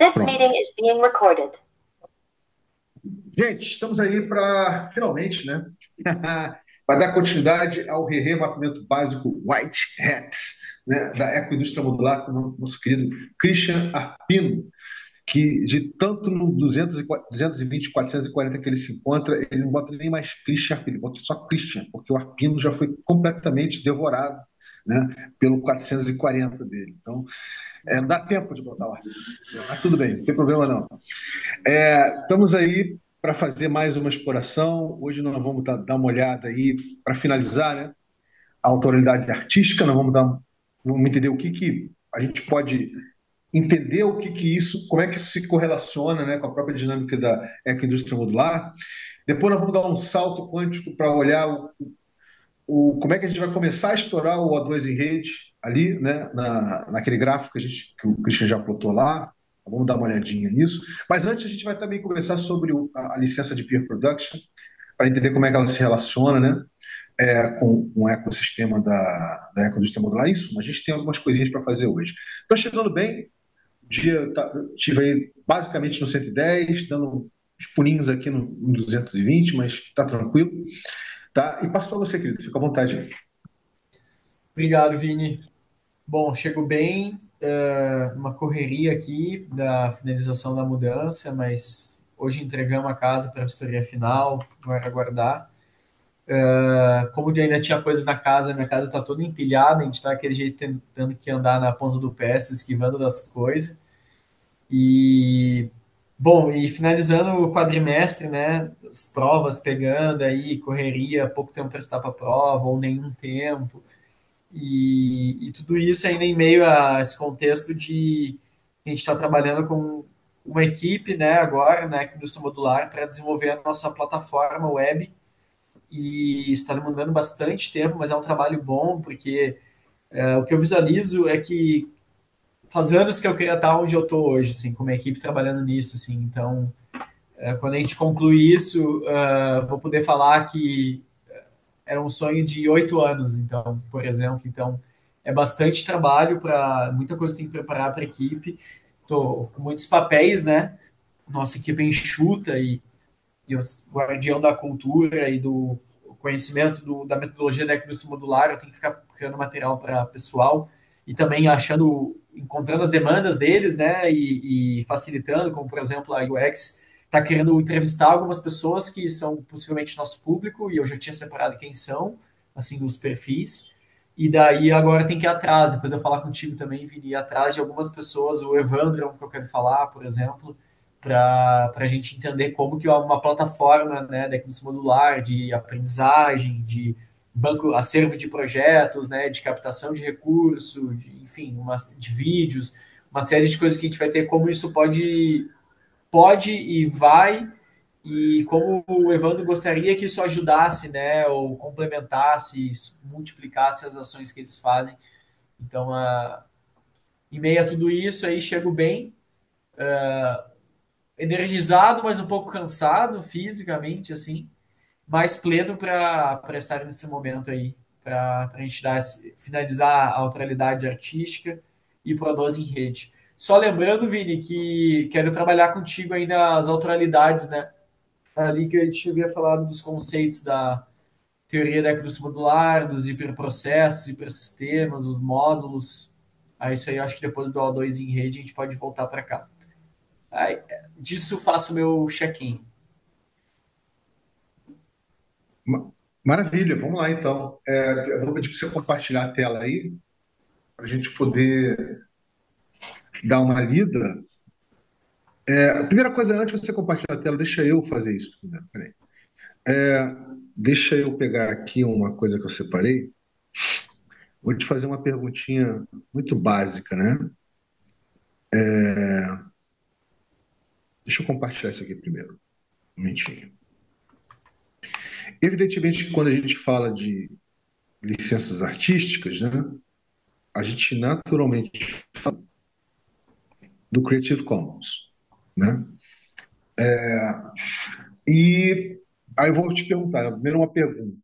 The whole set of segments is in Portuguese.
This Pronto. meeting is being recorded. Gente, estamos aí para, finalmente, né? Para dar continuidade ao mapeamento básico White Hats, né? Da Ecoindústria Modular, com o nosso querido Christian Arpino, que de tanto no 220, 440 que ele se encontra, ele não bota nem mais Christian Arpino, ele bota só Christian, porque o Arpino já foi completamente devorado, né? Pelo 440 dele. Então, não dá tempo de botar o Arpino, mas tudo bem, não tem problema não. Estamos aí para fazer mais uma exploração. Hoje nós vamos dar uma olhada aí para finalizar, né? A autoridade artística. Vamos entender o que que a gente pode entender o que que isso, como é que isso se correlaciona, né, com a própria dinâmica da ecoindústria modular. Depois nós vamos dar um salto quântico para olhar como é que a gente vai começar a explorar o O2 em rede ali, né, naquele gráfico que o Christian já plotou lá. Vamos dar uma olhadinha nisso. Mas antes a gente vai também conversar sobre a licença de peer production, para entender como é que ela se relaciona, né, com o ecossistema da ecoindústria modular. Isso, mas a gente tem algumas coisinhas para fazer hoje. Estou chegando bem, estive aí basicamente no 110, dando uns pulinhos aqui no 220, mas está tranquilo. Tá? E passo para você, querido, fica à vontade aí. Obrigado, Vini. Bom, chego bem, uma correria aqui da finalização da mudança, mas hoje entregamos a casa para a vistoria final, agora aguardar. Como ainda tinha coisas na casa, minha casa está toda empilhada, a gente está daquele jeito tentando que andar na ponta do pé, se esquivando das coisas. E, bom, e finalizando o quadrimestre, né, as provas pegando aí, correria, pouco tempo para estar para a prova, ou nenhum tempo. E tudo isso ainda em meio a esse contexto de a gente está trabalhando com uma equipe, né, agora, né, que indústria modular, para desenvolver a nossa plataforma web e está demandando bastante tempo, mas é um trabalho bom, porque o que eu visualizo é que faz anos que eu queria estar onde eu estou hoje, assim, com uma equipe trabalhando nisso, assim, então quando a gente concluir isso, vou poder falar que era um sonho de 8 anos, então, por exemplo. Então, é bastante trabalho para muita coisa tem que preparar para a equipe. Tô com muitos papéis, né? Nossa equipe é enxuta e os guardião da cultura e do conhecimento da metodologia da economia modular. Eu tenho que ficar criando material para pessoal e também encontrando as demandas deles, né? E facilitando, como por exemplo a UX está querendo entrevistar algumas pessoas que são possivelmente nosso público e eu já tinha separado quem são, assim, os perfis. E daí agora tem que ir atrás, depois eu falar contigo também, vir ir atrás de algumas pessoas, o Evandro é um que eu quero falar, por exemplo, para a gente entender como que uma plataforma, né, da economia modular, de aprendizagem, de banco, acervo de projetos, né, de captação de recursos, enfim, de vídeos, uma série de coisas que a gente vai ter, como isso pode e vai, e como o Evandro gostaria que isso ajudasse, né, ou complementasse, multiplicasse as ações que eles fazem. Então, em meio a tudo isso, aí chego bem, energizado, mas um pouco cansado fisicamente, assim, mais pleno para estar nesse momento aí, para a gente finalizar a autoralidade artística e para 12 em rede. Só lembrando, Vini, que quero trabalhar contigo ainda as autoralidades, né? Ali que a gente havia falado dos conceitos da teoria da cruz modular, dos hiperprocessos, hipersistemas, os módulos. Aí isso aí eu acho que depois do O2 em rede a gente pode voltar para cá. Aí, disso faço o meu check-in. Ma- Maravilha, vamos lá então. Eu vou pedir para você compartilhar a tela aí, para a gente poder dar uma lida. A primeira coisa, antes de você compartilhar a tela, deixa eu fazer isso primeiro. Peraí. É, Deixa eu pegar aqui uma coisa que eu separei. Vou te fazer uma perguntinha muito básica, né? Deixa eu compartilhar isso aqui primeiro. Um momentinho. Evidentemente que quando a gente fala de licenças artísticas, né, a gente naturalmente fala do Creative Commons, né? E aí eu vou te perguntar, primeiro uma pergunta.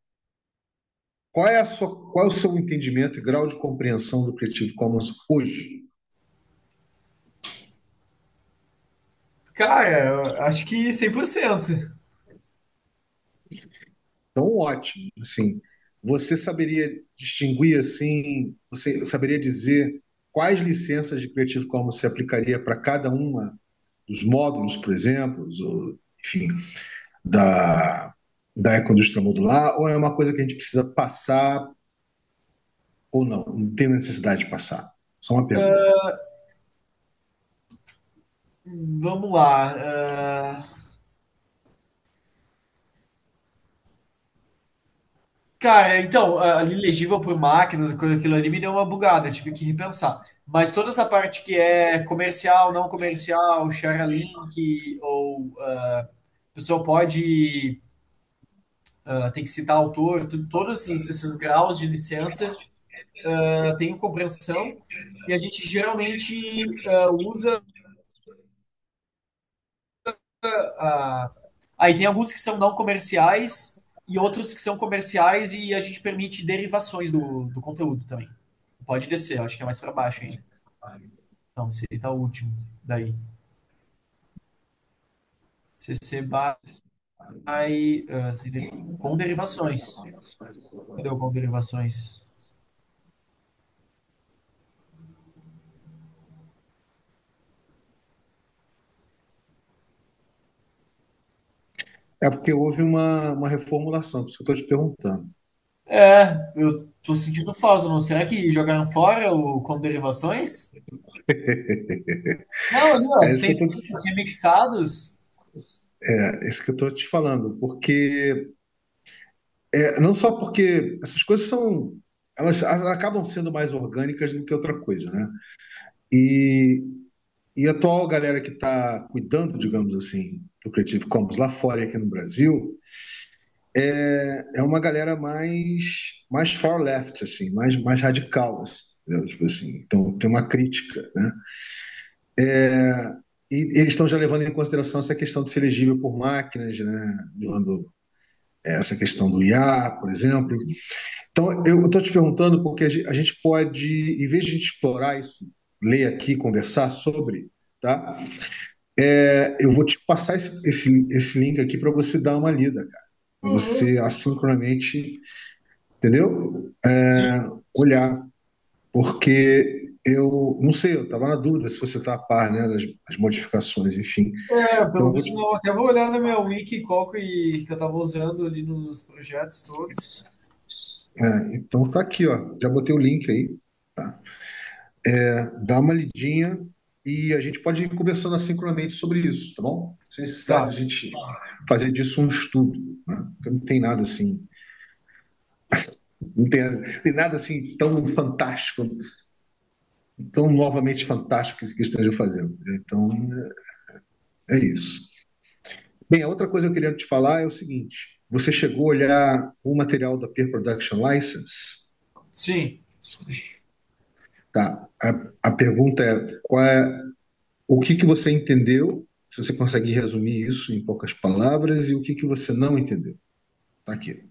Qual é o seu entendimento e grau de compreensão do Creative Commons hoje? Cara, eu acho que 100%. Então, ótimo. Assim, você saberia distinguir assim, você saberia dizer quais licenças de Creative Commons você aplicaria para cada uma dos módulos, por exemplo, ou, enfim, da, da ecoindústria modular, ou é uma coisa que a gente precisa passar ou não? Não tem necessidade de passar. Só uma pergunta. Vamos lá. Cara, então, ali legível por máquinas, aquilo ali me deu uma bugada, eu tive que repensar. Mas toda essa parte que é comercial, não comercial, share a link, ou a pessoa pode, tem que citar autor, todos esses graus de licença, tenho compreensão, e a gente geralmente usa. ah, Aí tem alguns que são não comerciais e outros que são comerciais e a gente permite derivações do conteúdo também. Pode descer, acho que é mais para baixo ainda. Então, seria tá o último daí. CC by seria com derivações. Cadê o com derivações? É porque houve uma reformulação, por isso que eu estou te perguntando. É, eu tô sentindo falta, não? Será que jogaram fora o com derivações? Não, ali, ó, É isso que eu estou extensivos remixados. isso que eu tô te falando, porque não só porque essas coisas são elas acabam sendo mais orgânicas do que outra coisa, né? E, e a atual galera que está cuidando, digamos assim, do Creative Commons lá fora e aqui no Brasil é uma galera mais far left, assim, mais radical, assim, entendeu? Tipo assim, então tem uma crítica, né? E eles estão já levando em consideração essa questão de ser elegível por máquinas, né? Levando essa questão do IA, por exemplo. Então, eu estou te perguntando porque a gente pode, em vez de a gente explorar isso, ler aqui, conversar sobre, tá? Eu vou te passar esse link aqui para você dar uma lida, cara. Para Uhum. você assincronamente, entendeu? Sim. Olhar. Porque eu não sei, eu estava na dúvida se você está a par, né, das modificações, enfim. Então, Pelo eu vou visto te, não. Até vou olhar na minha wiki qual que eu tava usando ali nos projetos todos. então tá aqui, ó. Já botei o link aí, tá? Dá uma lidinha e a gente pode ir conversando assincronamente sobre isso, tá bom? Sem necessidade de Tá. a gente fazer disso um estudo, né? Porque não tem nada assim, não tem nada assim tão fantástico, tão novamente fantástico que esteja fazendo. Então, é isso. Bem, a outra coisa que eu queria te falar é o seguinte: você chegou a olhar o material da Peer Production License? Sim. Tá. A pergunta é, o que que você entendeu? Se você consegue resumir isso em poucas palavras, e o que que você não entendeu? Tá aqui.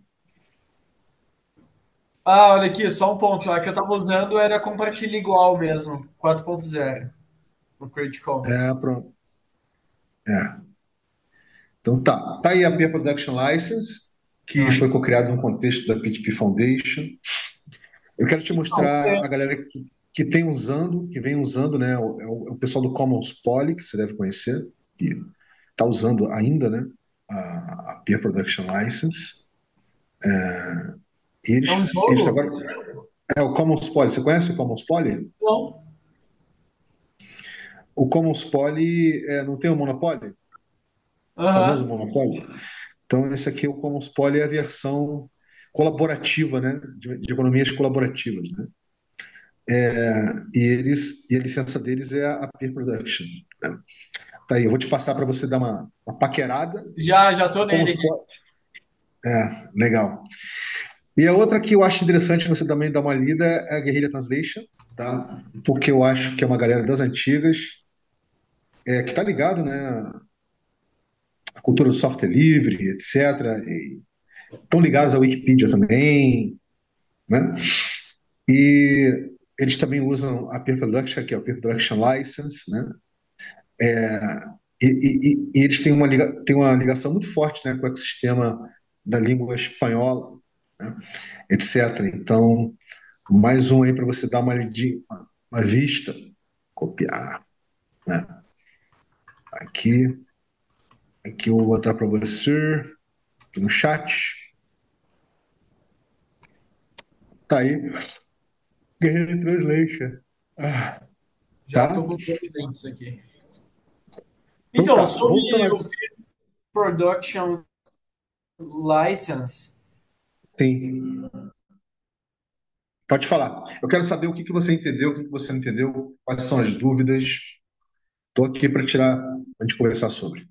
Olha aqui, só um ponto. A que eu tava usando era compartilha igual mesmo, 4.0 no Creative Commons. Pronto. É. Então tá. Tá aí a Peer Production License, que Tá. foi co-criado no contexto da PTP Foundation. Eu quero te Então, mostrar a galera que tem usando, que vem usando, né? É o pessoal do Commons Poly, que você deve conhecer, que está usando ainda, né? A Peer Production License. E é um eles jogo? agora. É o Commons Poly. Você conhece o Commons Poly? Não. O Commons Poly não tem o Monopoly? O famoso Aham. Monopoly? Então, esse aqui, o Commons Poly, é a versão colaborativa, né? De economias colaborativas, né? E a licença deles é a Peer Production. Né? Tá aí, eu vou te passar para você dar uma paquerada. Já tô O nele Commons aqui. Poly, legal. E a outra que eu acho interessante você também dar uma lida é a Guerrilla Translation, tá? Porque eu acho que é uma galera das antigas, que está ligado, né? A cultura do software livre, etc. E estão ligados à Wikipedia também, né? E eles também usam a Peer Production, que é o Peer Production License, né? e eles têm uma ligação muito forte, né, com o ecossistema da língua espanhola, né, etc. Então, mais um aí para você dar uma vista, copiar, né? Aqui, aqui eu vou botar para você, aqui no chat. Tá aí, Guerreiro Translation. Ah, Já estou tá? com dois links aqui. Então Então, tá, sobre voltando. o Production License, Sim, pode falar. Eu quero saber o que que você entendeu, o que que você não entendeu, quais são as dúvidas. Estou aqui para tirar, para a gente conversar sobre.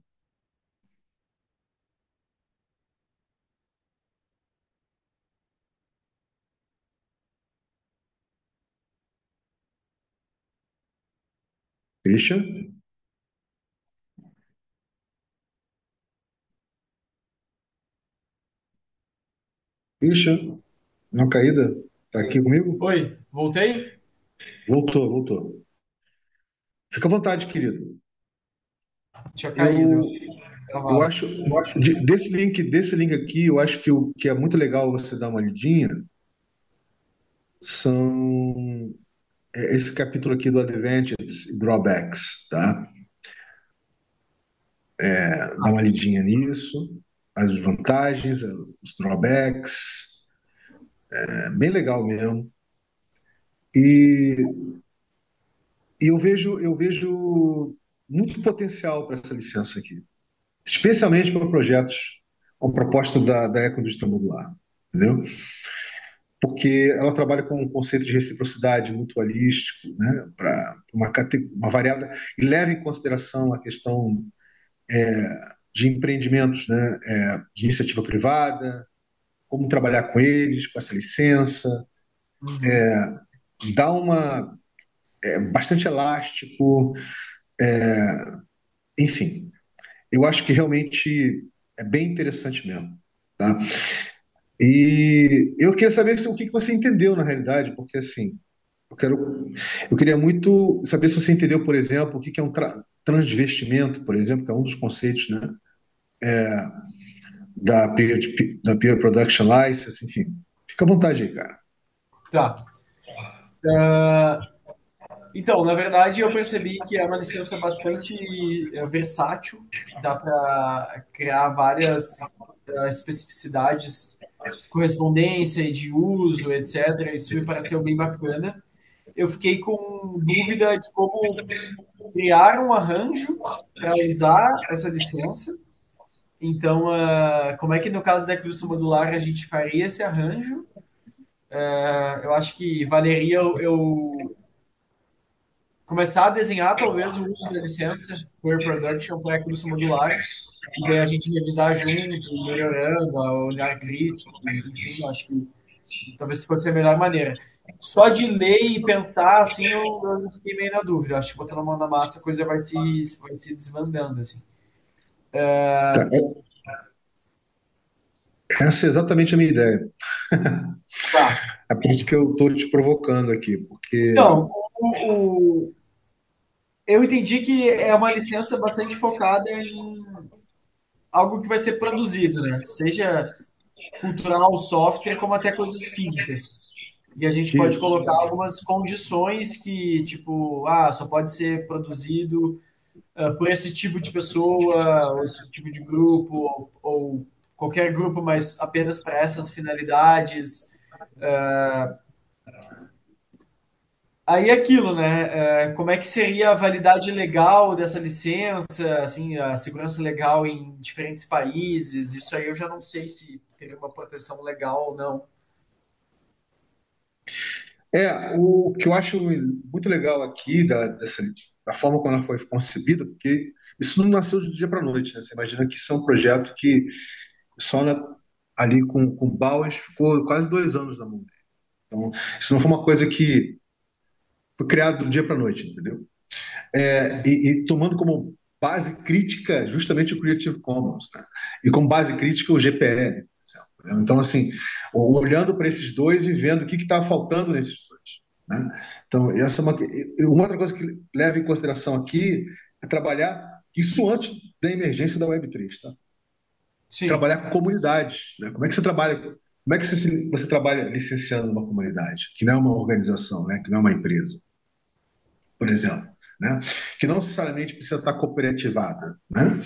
Christian? Christian? Não caída? Tá aqui comigo? oi, voltei? Voltou, voltou. Fica à vontade, querido. Tinha caído, Eu, eu gravado. acho, desse link aqui, eu acho que o que é muito legal você dar uma lidinha são esse capítulo aqui do Advantages e Drawbacks, tá? Dá uma lidinha nisso, as vantagens, os drawbacks, é bem legal mesmo. E, e eu vejo muito potencial para essa licença aqui, especialmente para projetos com proposta da ecoindústria modular, entendeu? Porque ela trabalha com um conceito de reciprocidade mutualístico, né, para uma variada, e leva em consideração a questão de empreendimentos, né, de iniciativa privada, como trabalhar com eles, com essa licença, Uhum. dá uma bastante elástico, enfim, eu acho que realmente é bem interessante mesmo, tá? E eu queria saber o que que você entendeu na realidade, porque assim, eu quero, eu queria muito saber se você entendeu, por exemplo, o que que é um transvestimento, por exemplo, que é um dos conceitos, né, da Peer Production License, enfim. Fica à vontade aí, cara. Tá. Ah, então, na verdade, eu percebi que é uma licença bastante versátil, dá para criar várias especificidades, correspondência e de uso, etc. Isso me pareceu bem bacana. Eu fiquei com dúvida de como criar um arranjo para usar essa licença. Então, como é que no caso da cruz modular a gente faria esse arranjo? Eu acho que valeria eu começar a desenhar talvez o uso da licença Core Production para a cruz modular e daí a gente revisar junto, melhorando, a olhar crítico, enfim, eu acho que talvez fosse a melhor maneira. Só de ler e pensar, assim, eu fiquei meio na dúvida. Eu acho que botando a mão na massa a coisa vai se desvandando, assim. Tá, essa é exatamente a minha ideia. Tá. É por isso que eu estou te provocando aqui, porque Então, eu entendi que é uma licença bastante focada em algo que vai ser produzido, né? Seja cultural, software, como até coisas físicas. E a gente pode isso. colocar algumas condições que, tipo, só pode ser produzido por esse tipo de pessoa, ou esse tipo de grupo, ou qualquer grupo, mas apenas para essas finalidades. Aí é aquilo, né? Como é que seria a validade legal dessa licença, assim, a segurança legal em diferentes países? Isso aí eu já não sei se teria uma proteção legal ou não. O que eu acho muito legal aqui da forma como ela foi concebida, porque isso não nasceu de dia para noite, né? Você imagina que isso é um projeto que só ali com o Bauer ficou quase 2 anos na mão dele. Então, isso não foi uma coisa que foi criada do dia para noite, entendeu? E tomando como base crítica justamente o Creative Commons, né? E como base crítica o GPL, por exemplo, né? Então, assim, olhando para esses dois e vendo o que está faltando nesses dois, né? Então, essa é uma outra coisa que leva em consideração aqui é trabalhar Isso antes da emergência da Web3, tá? Sim. Trabalhar com comunidades, né? Como é que você trabalha, como é que você trabalha licenciando uma comunidade, que não é uma organização, né? Que não é uma empresa, por exemplo, né? Que não necessariamente precisa estar cooperativada, né?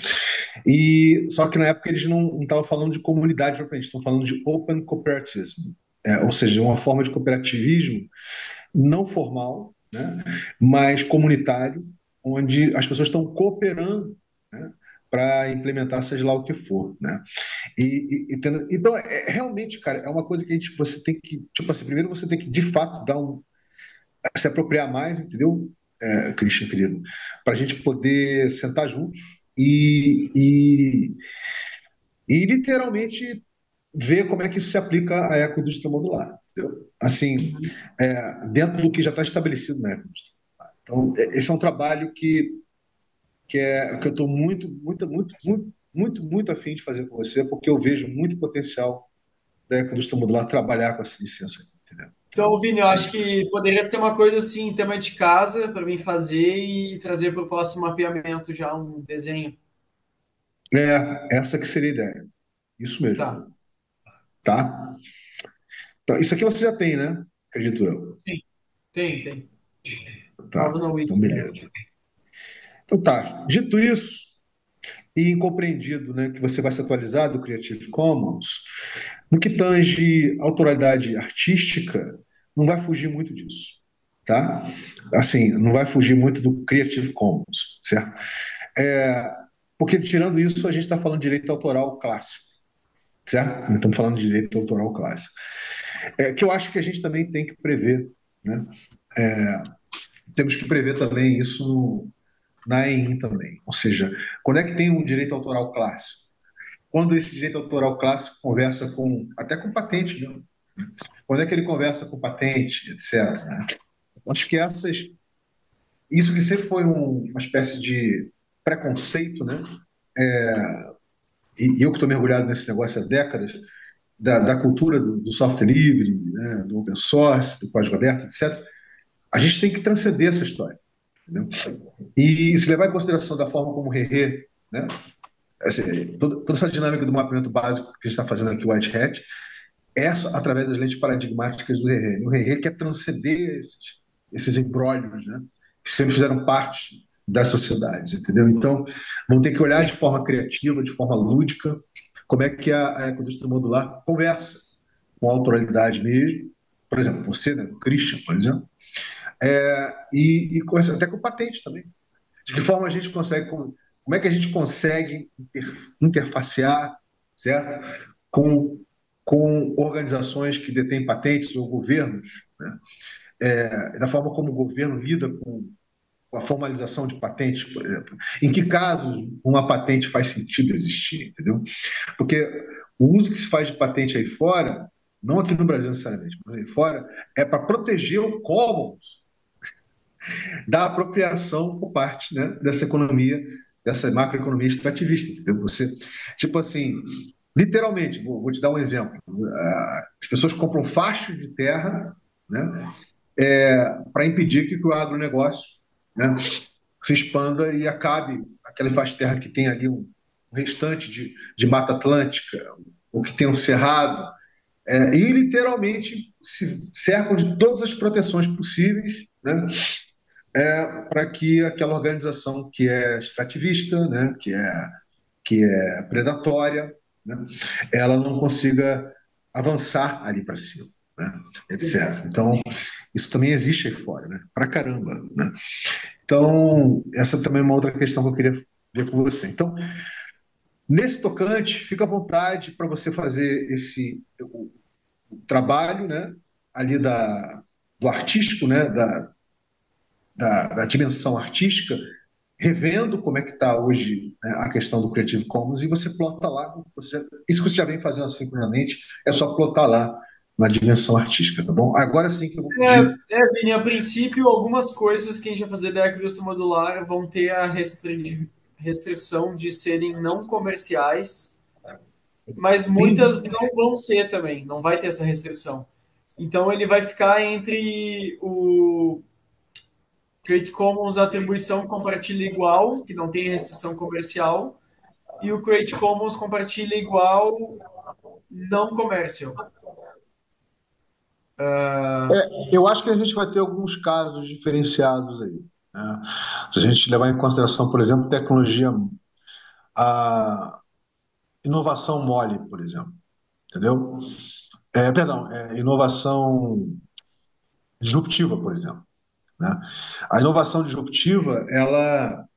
E só que na época eles não estavam falando de comunidade propriamente, estão falando de open cooperativism, ou seja, uma forma de cooperativismo não formal, né, mas comunitário, onde as pessoas estão cooperando, né, para implementar seja lá o que for, né? Então, realmente, cara, é uma coisa que você tem que, tipo assim, primeiro você tem que de fato se apropriar mais, entendeu, Christian, querido, para a gente poder sentar juntos e literalmente ver como é que isso se aplica à ecoindústria modular, entendeu? Assim, Uhum. dentro do que já está estabelecido na ecoindústria. Então, esse é um trabalho que eu estou muito afim de fazer com você, porque eu vejo muito potencial da ecoindústria modular trabalhar com essa licença aqui, entendeu? Então, Então, Vini, eu é acho isso. que poderia ser uma coisa assim, tema de casa, para mim fazer e trazer para o próximo mapeamento já um desenho. Essa que seria a ideia. Isso mesmo, Tá. tá? Então, isso aqui você já tem, né? Acredito eu. Sim, tem. Tava Tá, na então Wiki já. beleza. Então tá, dito isso, e compreendido, né, que você vai se atualizar do Creative Commons, no que tange autoralidade artística, não vai fugir muito disso, tá? Assim, não vai fugir muito do Creative Commons, certo? É, porque tirando isso, a gente está falando de direito autoral clássico, certo? Não estamos falando de direito autoral clássico. Que eu acho que a gente também tem que prever, né? Temos que prever também isso na EIN também. Ou seja, quando é que tem um direito autoral clássico? Quando esse direito autoral clássico conversa até com patente, né? Quando é que ele conversa com patente, etc, né? Acho que isso que sempre foi uma espécie de preconceito, né? E eu que estou mergulhado nesse negócio há décadas, da cultura do software livre, né? Do open source, do código aberto, etc. A gente tem que transcender essa história, entendeu? E se levar em consideração da forma como o Rerê, né? Assim, toda essa dinâmica do mapeamento básico que a gente está fazendo aqui, o White Hat, através das lentes paradigmáticas do Rerê. O Rerê quer transcender esses embrólios, né, que sempre fizeram parte das sociedades, entendeu? Então, vão ter que olhar de Sim. forma criativa, de forma lúdica, como é que a ecoindústria modular conversa com a autoralidade mesmo, por exemplo, você, né, o Christian, por exemplo, e conversa até com patente também. De que forma a gente consegue, como é que a gente consegue interfacear, certo? Com, com organizações que detêm patentes ou governos, né? Da forma como o governo lida com a formalização de patentes, por exemplo. Em que casos uma patente faz sentido existir, entendeu? Porque o uso que se faz de patente aí fora, não aqui no Brasil necessariamente, mas aí fora, é para proteger o commons da apropriação por parte, né, dessa economia, dessa macroeconomia extrativista. Entendeu? Você, tipo assim, literalmente, vou te dar um exemplo. As pessoas compram fachos de terra, né, para impedir que o agronegócio, né, se expanda e acabe aquele faixa de terra que tem ali um restante de Mata Atlântica, ou que tem um cerrado, e literalmente se cercam de todas as proteções possíveis, né, para que aquela organização que é extrativista, né, que é predatória, né, ela não consiga avançar ali para cima, né, Sim. etc. Então, isso também existe aí fora, né, para caramba. Né? Então, essa também é uma outra questão que eu queria ver com você. Então, nesse tocante, fica à vontade para você fazer o trabalho, né, ali do artístico, né, da dimensão artística, revendo como é que está hoje, né, a questão do Creative Commons, e você plota lá, isso que você já vem fazendo assincronamente, é só plotar lá na dimensão artística, tá bom? Agora sim que eu vou pedir. Vini, a princípio, algumas coisas que a gente vai fazer da agricultura modular vão ter a restrição de serem não comerciais, mas muitas Sim, não vão ser também, não vai ter essa restrição. Então ele vai ficar entre Create Commons atribuição compartilha igual, que não tem restrição comercial, e o Create Commons compartilha igual não commercial. Eu acho que a gente vai ter alguns casos diferenciados aí, né? Se a gente levar em consideração, por exemplo, tecnologia, a inovação mole, por exemplo, entendeu? Perdão, inovação disruptiva, por exemplo, né? A inovação disruptiva, ela,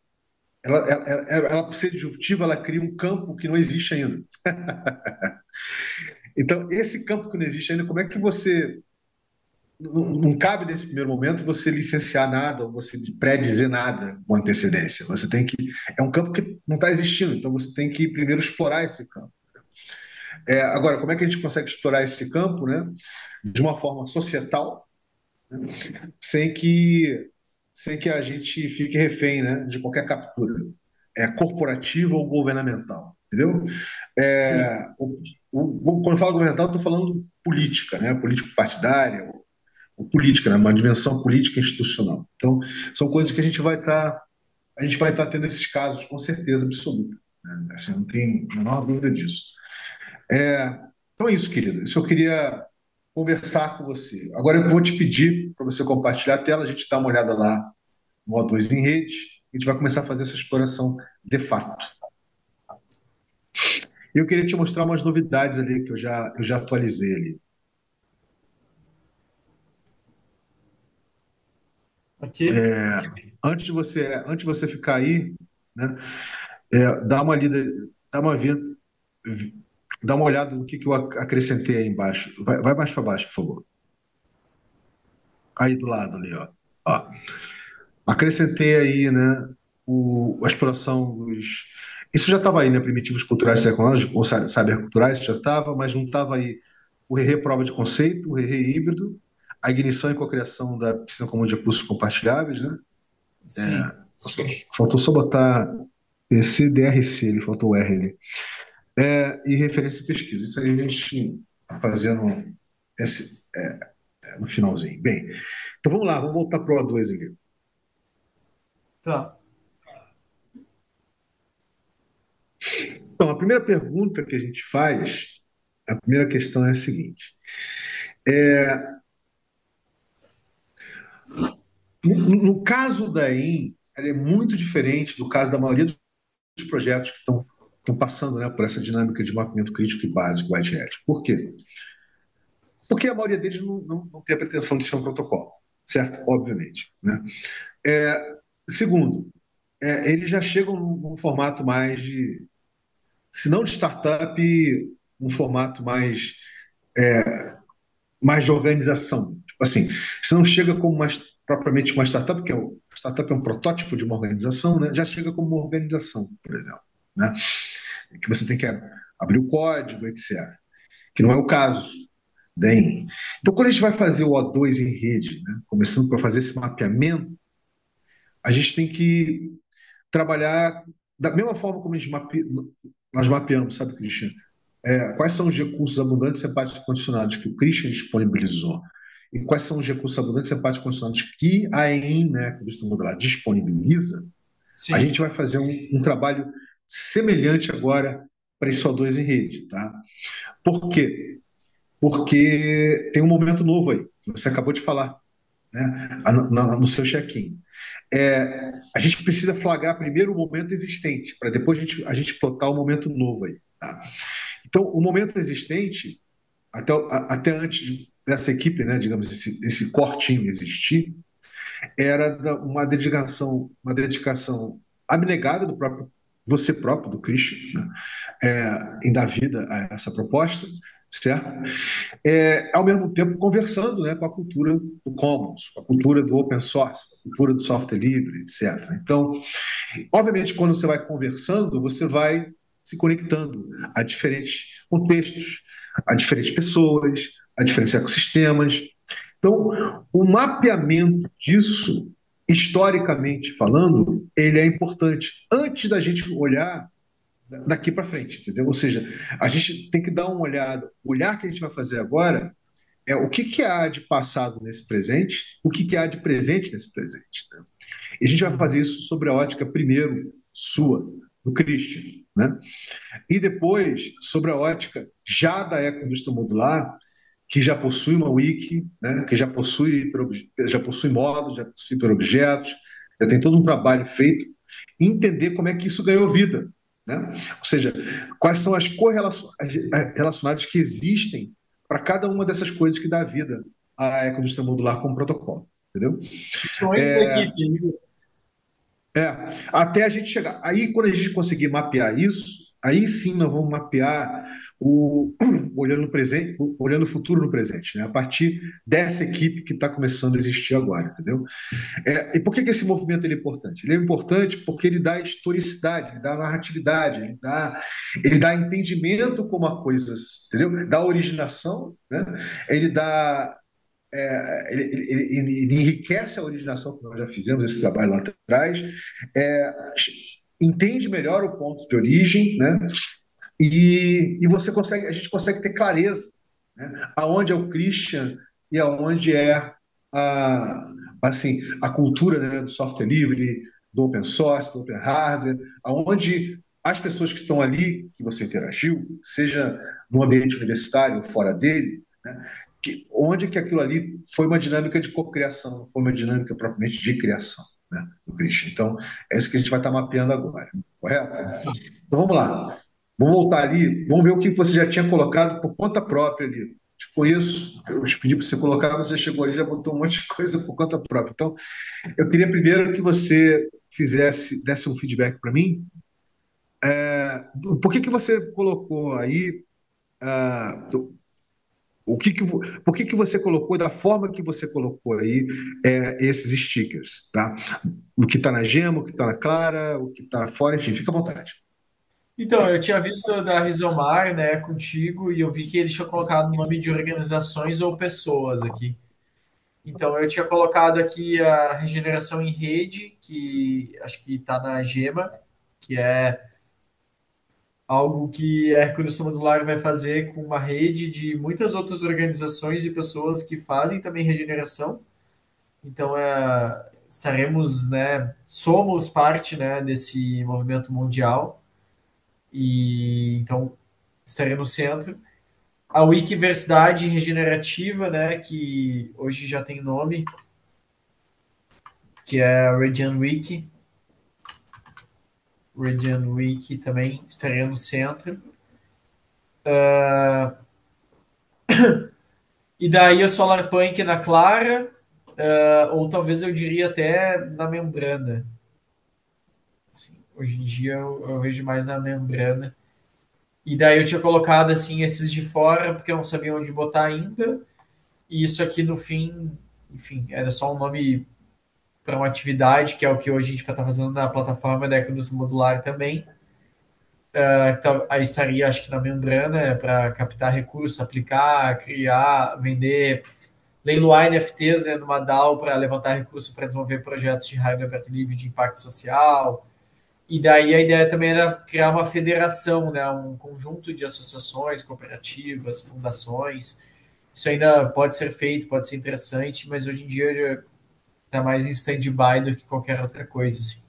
por ser disruptiva, ela cria um campo que não existe ainda. Então, esse campo que não existe ainda, como é que você não cabe nesse primeiro momento você licenciar nada ou você pré-dizer nada com antecedência. Você tem que. É um campo que não está existindo, então você tem que primeiro explorar esse campo. Agora, como é que a gente consegue explorar esse campo, né, de uma forma societal, né, sem que, sem que a gente fique refém, né, de qualquer captura, corporativa ou governamental, entendeu? Sim, Quando eu falo governamental, eu estou falando política, né, político-partidária, ou política, né? Uma dimensão política e institucional. Então, são coisas que sim. a gente vai estar tendo esses casos com certeza absoluta. Né? Assim, não tem a menor dúvida disso. Então é isso, querido. Isso eu queria conversar com você. Agora eu vou te pedir para você compartilhar a tela, a gente dá uma olhada lá no O2 em rede, a gente vai começar a fazer essa exploração de fato. E eu queria te mostrar umas novidades ali que eu já atualizei ali. Aqui? Antes de você ficar aí, né, dá uma lida, dá uma vista, dá uma olhada no que eu acrescentei aí embaixo. Vai mais para baixo, por favor. Aí do lado ali, ó. Ó. Acrescentei aí, né, a exploração dos. Isso já estava aí, né? Primitivos culturais e tecnológicos, ou cyberculturais, isso já estava, mas não estava aí o RE prova de conceito, o RE híbrido, a ignição e cocriação da piscina comum de recursos compartilháveis, né? Sim. Faltou só botar esse DRC, ele faltou o R ali. E referência e pesquisa. Isso aí a gente está fazendo esse, no finalzinho. Bem, então vamos lá, vamos voltar para o A2 ali. Tá. Então, a primeira pergunta que a gente faz, a primeira questão é a seguinte: é, no caso da IN, ela é muito diferente do caso da maioria dos projetos que estão passando, né, por essa dinâmica de mapeamento crítico e básico, White Hat. Por quê? Porque a maioria deles não tem a pretensão de ser um protocolo, certo? Obviamente. Né? Segundo, eles já chegam num formato mais de, se não de startup, um formato mais de organização. Tipo assim, se não chega como propriamente uma startup, que startup é um protótipo de uma organização, né? Já chega como uma organização, por exemplo. Né? Que você tem que abrir o código, etc. Que não é o caso. Bem, então, quando a gente vai fazer o O2 em rede, né, começando para fazer esse mapeamento, a gente tem que trabalhar da mesma forma como nós mapeamos, sabe, Christian? Quais são os recursos abundantes e empáticos condicionados que o Christian disponibilizou? E quais são os recursos abundantes e empáticos condicionados que a EIM, né, que o Visto Modular, disponibiliza? A Sim. gente vai fazer um trabalho semelhante agora para esse O2 em rede. Tá? Por quê? Porque tem um momento novo aí, que você acabou de falar, né, no seu check-in. A gente precisa flagrar primeiro o momento existente, para depois a gente plotar o momento novo aí. Tá? Então, o momento existente, até antes dessa equipe, né, digamos, esse core team existir, era uma dedicação abnegada do próprio você próprio, do Christian, né, em dar vida a essa proposta, certo? Ao mesmo tempo conversando, né, com a cultura do Commons, com a cultura do open source, com a cultura do software livre, etc. Então, obviamente, quando você vai conversando, você vai se conectando a diferentes contextos, a diferentes pessoas, a diferentes ecossistemas. Então, o mapeamento disso, historicamente falando, ele é importante antes da gente olhar daqui para frente, entendeu? Ou seja, a gente tem que dar uma olhada. O olhar que a gente vai fazer agora o que que há de passado nesse presente, o que que há de presente nesse presente, né? E a gente vai fazer Uhum. isso sobre a ótica, primeiro, sua, do Christian, né? E depois, sobre a ótica já da ecoindústria modular, que já possui uma wiki, né? Que já possui módulos, já possui por objetos, já tem todo um trabalho feito, e entender como é que isso ganhou vida, né? Ou seja, quais são as correlações relacionadas que existem para cada uma dessas coisas que dá vida à ecoindústria modular como protocolo, entendeu? Funções da É, equipe. é, até a gente chegar. Aí, quando a gente conseguir mapear isso, aí sim nós vamos mapear o olhando o presente, olhando o futuro no presente, né? A partir dessa equipe que está começando a existir agora, entendeu? E por que que esse movimento ele é importante? Ele é importante porque ele dá historicidade, ele dá narratividade, ele dá entendimento como a coisas, entendeu? Dá originação, né? Ele dá ele enriquece a originação, que nós já fizemos esse trabalho lá atrás, é, entende melhor o ponto de origem, né? E a gente consegue ter clareza, né? Aonde é o Christian e aonde é a, assim, a cultura, né, do software livre, do open source, do open hardware, aonde as pessoas que estão ali, que você interagiu, seja no ambiente universitário ou fora dele, né, onde que aquilo ali foi uma dinâmica de cocriação, não foi uma dinâmica propriamente de criação, né, do Christian. Então, é isso que a gente vai estar mapeando agora, correto? Então, vamos lá. Vamos voltar ali, vamos ver o que você já tinha colocado por conta própria ali. Te conheço, eu te pedi para você colocar, você chegou ali, já botou um monte de coisa por conta própria. Então, eu queria primeiro que você desse um feedback para mim. Por que que você colocou aí, ah, por que que você colocou, da forma que você colocou aí, esses stickers, tá? O que está na Gema, o que está na Clara, o que está fora, enfim, fica à vontade. Então, eu tinha visto da Rizomar, né, contigo, e eu vi que ele tinha colocado o nome de organizações ou pessoas aqui. Então, eu tinha colocado aqui a regeneração em rede, que acho que está na Gema, que é algo que a Hercules Modular vai fazer com uma rede de muitas outras organizações e pessoas que fazem também regeneração. Então, estaremos, né, somos parte, né, desse movimento mundial e então estarei no centro. A Wikiversidade Regenerativa, né, que hoje já tem nome, que é a Radiant Wiki. Radiant Wiki também estaria no centro. E daí a SolarPunk na Clara, ou talvez eu diria até na membrana. Assim, hoje em dia eu vejo mais na membrana. E daí eu tinha colocado assim esses de fora, porque eu não sabia onde botar ainda. E isso aqui no fim, enfim, era só um nome para uma atividade, que é o que hoje a gente vai estar fazendo na plataforma da Economia Modular também. Aí estaria, acho que na membrana, para captar recursos, aplicar, criar, vender, leiloar NFTs, né, numa DAO para levantar recursos para desenvolver projetos de hardware aberto livre de impacto social. E daí a ideia também era criar uma federação, né, um conjunto de associações, cooperativas, fundações. Isso ainda pode ser feito, pode ser interessante, mas hoje em dia está mais em stand-by do que qualquer outra coisa. Assim.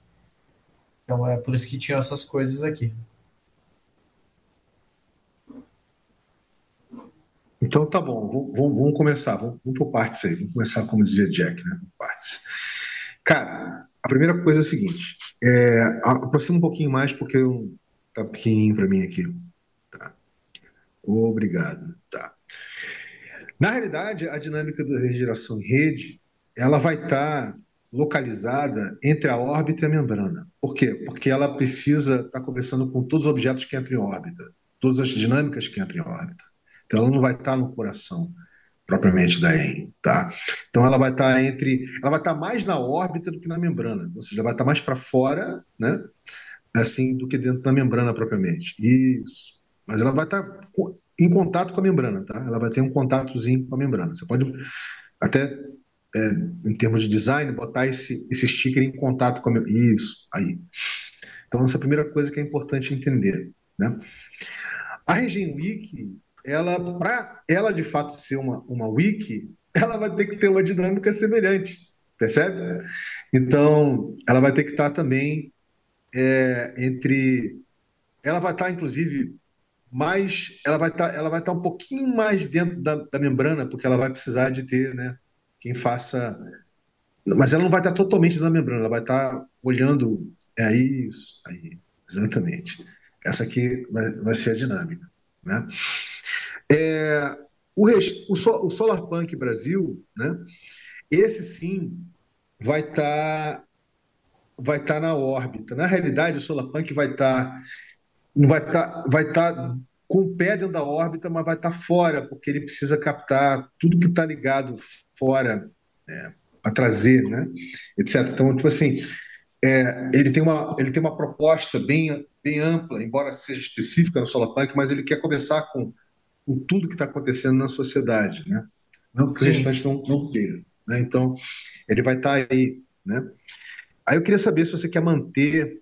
Então é por isso que tinha essas coisas aqui. Então tá bom, vamos começar, vamos por partes aí, vamos começar como dizia Jack, né? Por partes. Cara, a primeira coisa é a seguinte: aproxima um pouquinho mais porque tá pequenininho para mim aqui. Tá. Obrigado. Tá. Na realidade, a dinâmica da regeneração em rede, ela vai estar localizada entre a órbita e a membrana. Por quê? Porque ela precisa estar conversando com todos os objetos que entram em órbita, todas as dinâmicas que entram em órbita. Então, ela não vai estar no coração propriamente da EM, tá? Então ela vai estar mais na órbita do que na membrana, ou seja, vai estar mais para fora, né? Assim, do que dentro da membrana propriamente. Isso. Mas ela vai estar em contato com a membrana, tá? Ela vai ter um contatozinho com a membrana. Você pode até, em termos de design, botar esse sticker em contato com a membrana. Isso, aí. Então, essa é a primeira coisa que é importante entender, né? A RegenWiki, para ela de fato ser uma wiki, ela vai ter que ter uma dinâmica semelhante, percebe? Então, ela vai ter que estar também entre. Ela vai estar, inclusive, mais. Ela vai estar um pouquinho mais dentro da membrana, porque ela vai precisar de ter, né? Quem faça. Mas ela não vai estar totalmente na membrana, ela vai estar olhando. É isso, aí, exatamente. Essa aqui vai ser a dinâmica, né? É, o Solarpunk Brasil, né? Esse sim vai estar na órbita. Na realidade, o Solarpunk não vai estar com o pé dentro da órbita, mas vai estar fora, porque ele precisa captar tudo que está ligado fora, para trazer, né? Etc. Então, tipo assim, ele tem uma proposta bem ampla, embora seja específica no Solarpunk, mas ele quer conversar com tudo que está acontecendo na sociedade, né? Não que o Sim. restante não queira, né? Então, ele vai estar aí, né? Aí eu queria saber se você quer manter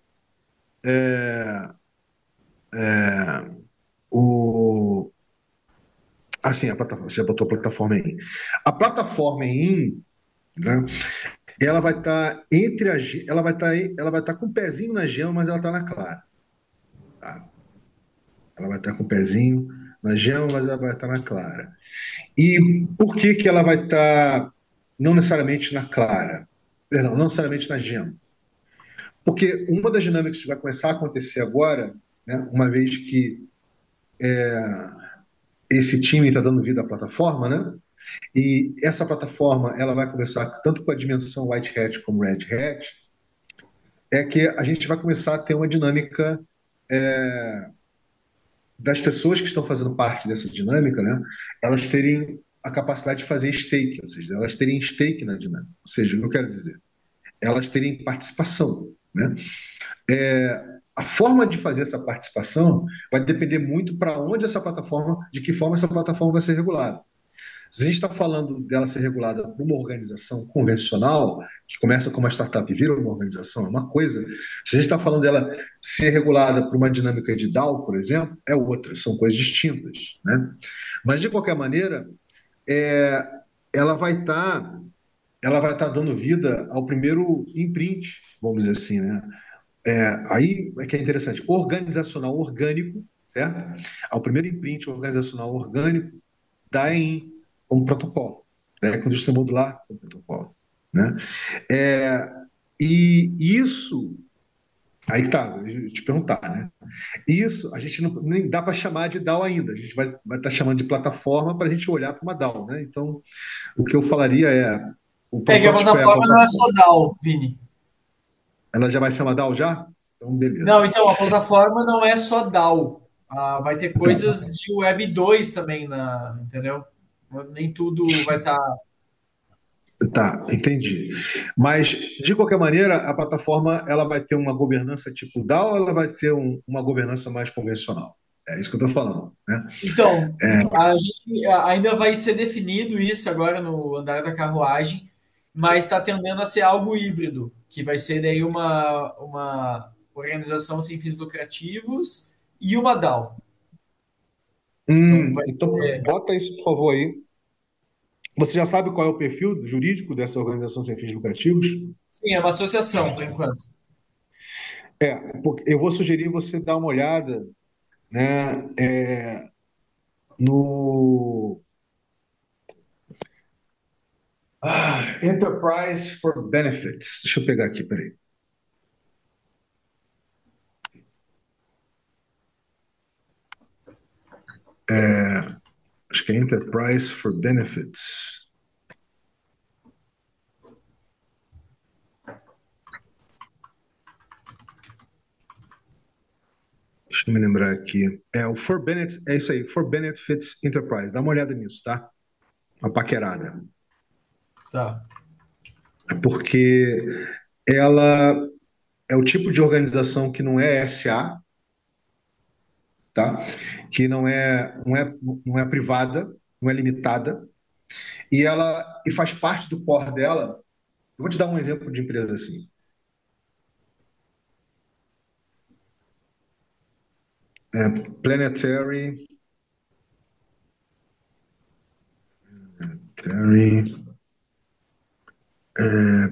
o... Assim, a plataforma, você já botou a plataforma aí. A plataforma em, né? Ela vai estar entre ela vai estar com o pezinho na gema, mas ela está na clara, tá? Ela vai estar com o pezinho na gema, mas ela vai estar na clara. E por que que ela vai estar não necessariamente na clara? Perdão, não necessariamente na gema. Porque uma das dinâmicas que vai começar a acontecer agora, né, uma vez que esse time está dando vida à plataforma, né? E essa plataforma ela vai conversar tanto com a dimensão White Hat como Red Hat, é que a gente vai começar a ter uma dinâmica das pessoas que estão fazendo parte dessa dinâmica, né? Elas terem a capacidade de fazer stake, ou seja, elas terem stake na dinâmica. Ou seja, o que eu quero dizer? Elas terem participação, né? A forma de fazer essa participação vai depender muito para onde essa plataforma, de que forma essa plataforma vai ser regulada. Se a gente está falando dela ser regulada por uma organização convencional, que começa com uma startup e vira uma organização, é uma coisa. Se a gente está falando dela ser regulada por uma dinâmica de DAO, por exemplo, é outra, são coisas distintas, né? Mas, de qualquer maneira, é, ela vai estar ela vai estar dando vida ao primeiro imprint, vamos dizer assim, né? Aí é que é interessante, organizacional orgânico, certo? Ao primeiro imprint organizacional orgânico da EIM como protocolo, né? Com indústria modular como protocolo, né? É, e isso, aí tá, eu te perguntar, né? Isso a gente não, nem dá para chamar de DAO ainda, a gente vai estar chamando de plataforma para a gente olhar para uma DAO, né? Então, o que eu falaria o É que a protótipo é a plataforma não é só plataforma. DAO, Vini. Ela já vai ser uma DAO já? Então, Não, beleza. então, a plataforma não é só DAO. Ah, vai ter Tá. coisas de Web 2 também, entendeu? Nem tudo vai estar. Tá, entendi. Mas, de qualquer maneira, a plataforma ela vai ter uma governança tipo DAO ou ela vai ter uma governança mais convencional? É isso que eu estou falando, né? Então, É, a gente ainda vai ser definido isso agora no andar da carruagem, mas está tendendo a ser algo híbrido, que vai ser daí uma organização sem fins lucrativos e uma DAO. Então, vai então, ser, bota isso, por favor, aí. Você já sabe qual é o perfil jurídico dessa organização sem fins lucrativos? sim, é uma associação, por enquanto. Eu vou sugerir você dar uma olhada, né, no Enterprise for Benefits. Deixa eu pegar aqui, peraí. Acho que é Enterprise for Benefits. Deixa eu me lembrar aqui. O For Benefits, é isso aí, For Benefits Enterprise. Dá uma olhada nisso, tá? Uma paquerada. Tá. Porque ela é o tipo de organização que não é SA, tá? Que não é privada, não é limitada, e faz parte do core dela. Eu vou te dar um exemplo de empresa assim. É, Planetary.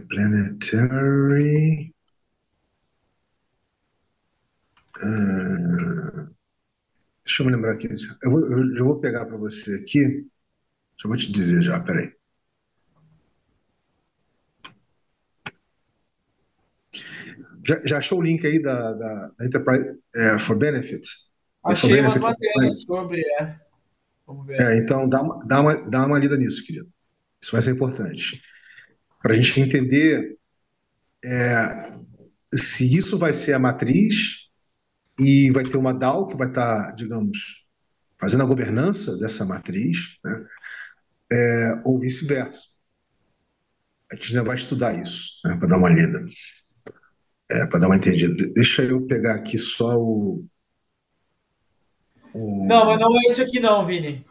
Planetary. eh, Deixa eu me lembrar aqui. Eu já vou pegar para você aqui. Já vou te dizer já, peraí. Já achou o link aí da Enterprise for Benefits? Da For Achei umas Benefits matérias Enterprise? sobre, vamos ver. Então dá uma lida nisso, querido. Isso vai ser importante. Para a gente entender se isso vai ser a matriz e vai ter uma DAO que vai estar, digamos, fazendo a governança dessa matriz, né? Ou vice-versa. A gente já vai estudar isso, né? Para dar uma lida, para dar uma entendida. Deixa eu pegar aqui só Não, mas o... não é isso aqui não, Vini.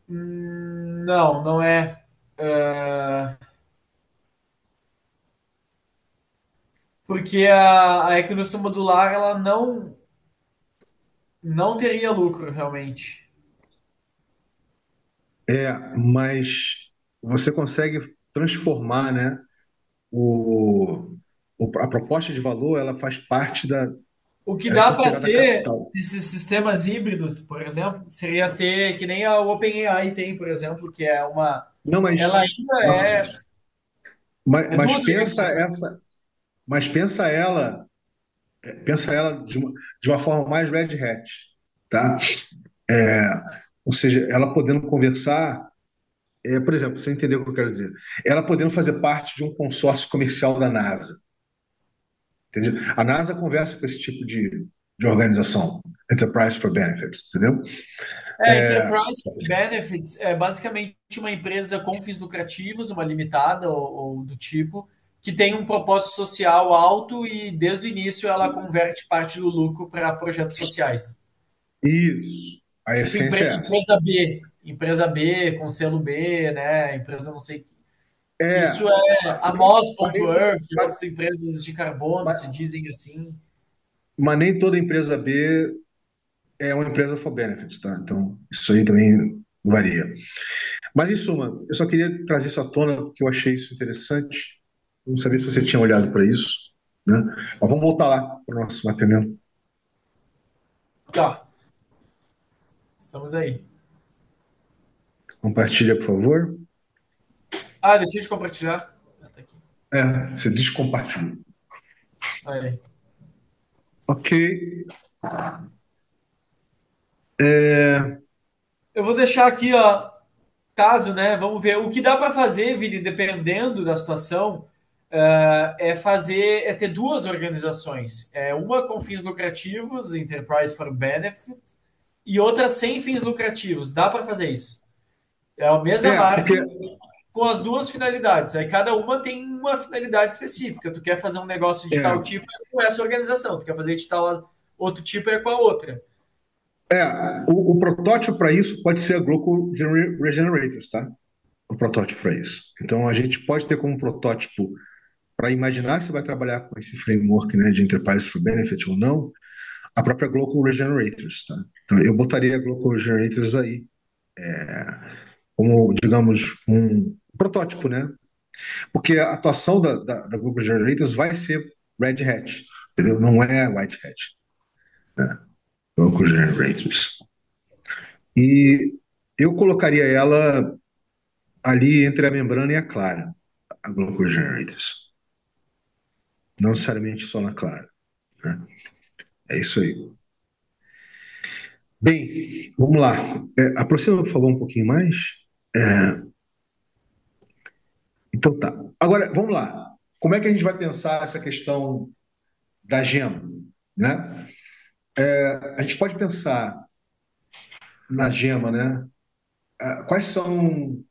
Não, não é. É, porque a economia modular ela não teria lucro realmente. Mas você consegue transformar, né? O, a proposta de valor, ela faz parte O que ela é dá para considerada ter capital. esses sistemas híbridos, por exemplo, seria ter que nem a OpenAI tem, por exemplo, que é uma. Não, Ela ainda é mas duas pensa organizações. essa, mas pensa ela de uma forma mais Red Hat, tá? É, ou seja, ela podendo conversar, por exemplo, você entendeu o que eu quero dizer? Ela podendo fazer parte de um consórcio comercial da NASA, entendeu? A NASA conversa com esse tipo de organização, Enterprise for Benefits, entendeu? É, Enterprise Benefits é basicamente uma empresa com fins lucrativos, uma limitada ou do tipo, que tem um propósito social alto e desde o início ela converte parte do lucro para projetos sociais. isso, a Tipo essência é essa. empresa B com selo B, né? Empresa não sei. Isso É, é a Moz.earth e mas, outras empresas de carbono se mas- dizem assim. mas nem toda empresa B é uma empresa for benefits, tá? Então, isso aí também varia. Mas, em suma, eu só queria trazer isso à tona porque eu achei isso interessante. Não sabia se você tinha olhado para isso, né? Mas vamos voltar lá para o nosso mapeamento. Tá, estamos aí. Compartilha, por favor. Ah, deixei de compartilhar. Ah, tá aqui. Você descompartilhou. Aí. Ok. É, Eu vou deixar aqui, ó, caso, né? Vamos ver. O que dá para fazer, Vini, dependendo da situação, é ter duas organizações. Uma com fins lucrativos, Enterprise for Benefit, e outra sem fins lucrativos. Dá para fazer isso. É a mesma marca porque com as duas finalidades. Aí cada uma tem uma finalidade específica. Tu quer fazer um negócio de tal é, tipo é com essa organização. Tu quer fazer de tal outro tipo é com a outra. o protótipo para isso pode ser a Glocal Regenerators, tá? O protótipo para isso. Então, a gente pode ter como protótipo para imaginar se vai trabalhar com esse framework, né, de Enterprise for Benefit ou não, a própria Glocal Regenerators, tá? Então, eu botaria a Glocal Regenerators aí como, digamos, um protótipo, né? Porque a atuação da Glocal Regenerators vai ser Red Hat, entendeu? Não é White Hat, né? Glocal Generators. E eu colocaria ela ali entre a membrana e a clara, a Glocal Generators. Não necessariamente só na clara, né? É isso aí. Bem, vamos lá. Aproxima, por favor, um pouquinho mais. É, então tá. Agora, vamos lá. Como é que a gente vai pensar essa questão da gema, né? A gente pode pensar na gema, né? Quais são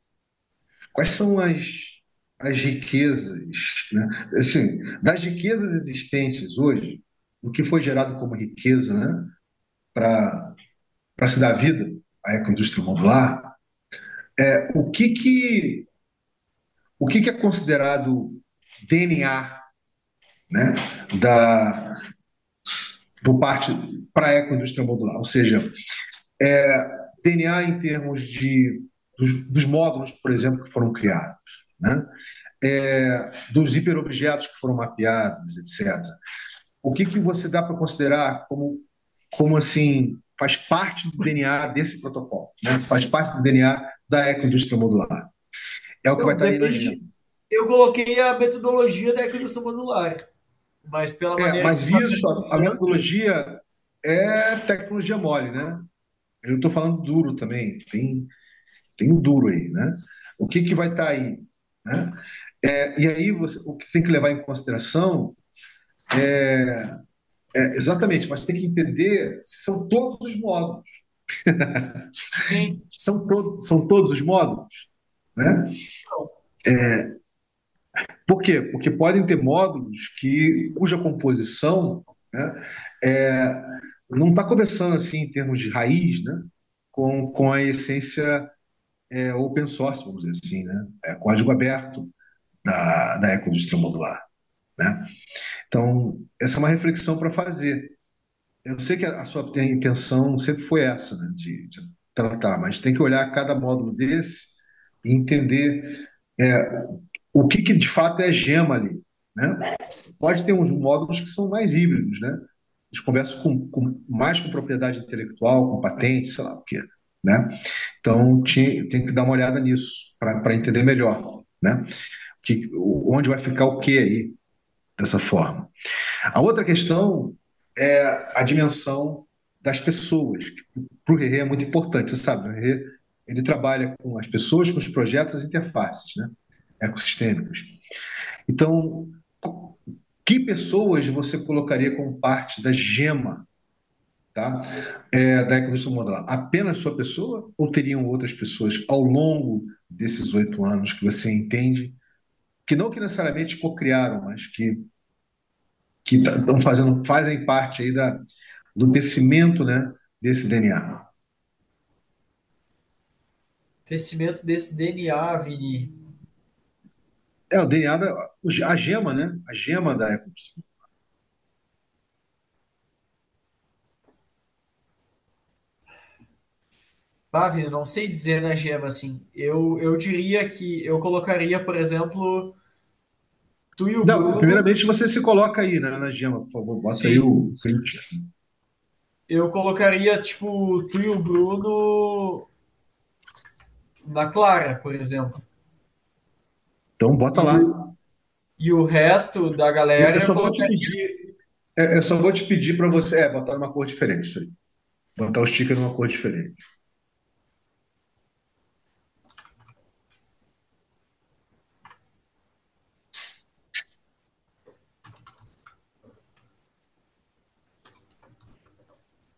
as riquezas, né? Assim, das riquezas existentes hoje, o que foi gerado como riqueza, né? Para se dar vida à ecoindústria modular, o que é considerado DNA, né? Da, por parte para a ecoindústria modular, ou seja, DNA em termos de dos módulos, por exemplo, que foram criados, né? Dos hiperobjetos que foram mapeados, etc. O que, que você dá para considerar como assim faz parte do DNA desse protocolo, né? Faz parte do DNA da ecoindústria modular. É o que vai Não, estar aí na agenda. depende. Eu coloquei a metodologia da evolução modular, mas pela maneira que tu Mas está isso, a perguntando, metodologia é tecnologia mole, né? Eu estou falando duro também, tem o duro aí, né? O que, que vai estar aí, né? E aí o que tem que levar em consideração exatamente, mas tem que entender se são todos os módulos. sim. São todos os módulos, né? Por quê? Porque podem ter módulos cuja composição, né, é, não está conversando assim em termos de raiz, né, com a essência open source, vamos dizer assim, né, código aberto da ecoindústria modular, né? Então, essa é uma reflexão para fazer. Eu sei que a sua intenção sempre foi essa, né, de tratar, mas tem que olhar cada módulo desse e entender é, o que, que de fato é gema ali, né? Pode ter uns módulos que são mais híbridos, né? Eles conversam mais com propriedade intelectual, com patente, sei lá o quê, né? Então tem que dar uma olhada nisso para entender melhor, né? Onde vai ficar o que aí dessa forma. A outra questão é a dimensão das pessoas, que para o Rerê é muito importante, você sabe, o Rerê ele trabalha com as pessoas, com os projetos, as interfaces, né? Ecossistêmicos. Então, que pessoas você colocaria como parte da gema, tá? Da economia modular? Apenas sua pessoa ou teriam outras pessoas ao longo desses 8 anos que você entende que não que necessariamente co-criaram, mas que estão fazem parte aí do tecimento, né, desse DNA? Tecimento desse DNA, Vini. O DNA, a gema, né? A gema da economia. Ah, Vini, não sei dizer na gema assim. Eu diria que eu colocaria, por exemplo, tu e o Não, Bruno. primeiramente você se coloca aí, né, na gema, por favor, bota aí Sim. o print. Eu colocaria, tipo, tu e o Bruno na Clara, por exemplo. Então bota E o, lá. e o resto da Eu galera eu só vou te colocaria. pedir, eu só vou te pedir para você, botar numa cor diferente, isso aí. Botar o sticker numa cor diferente.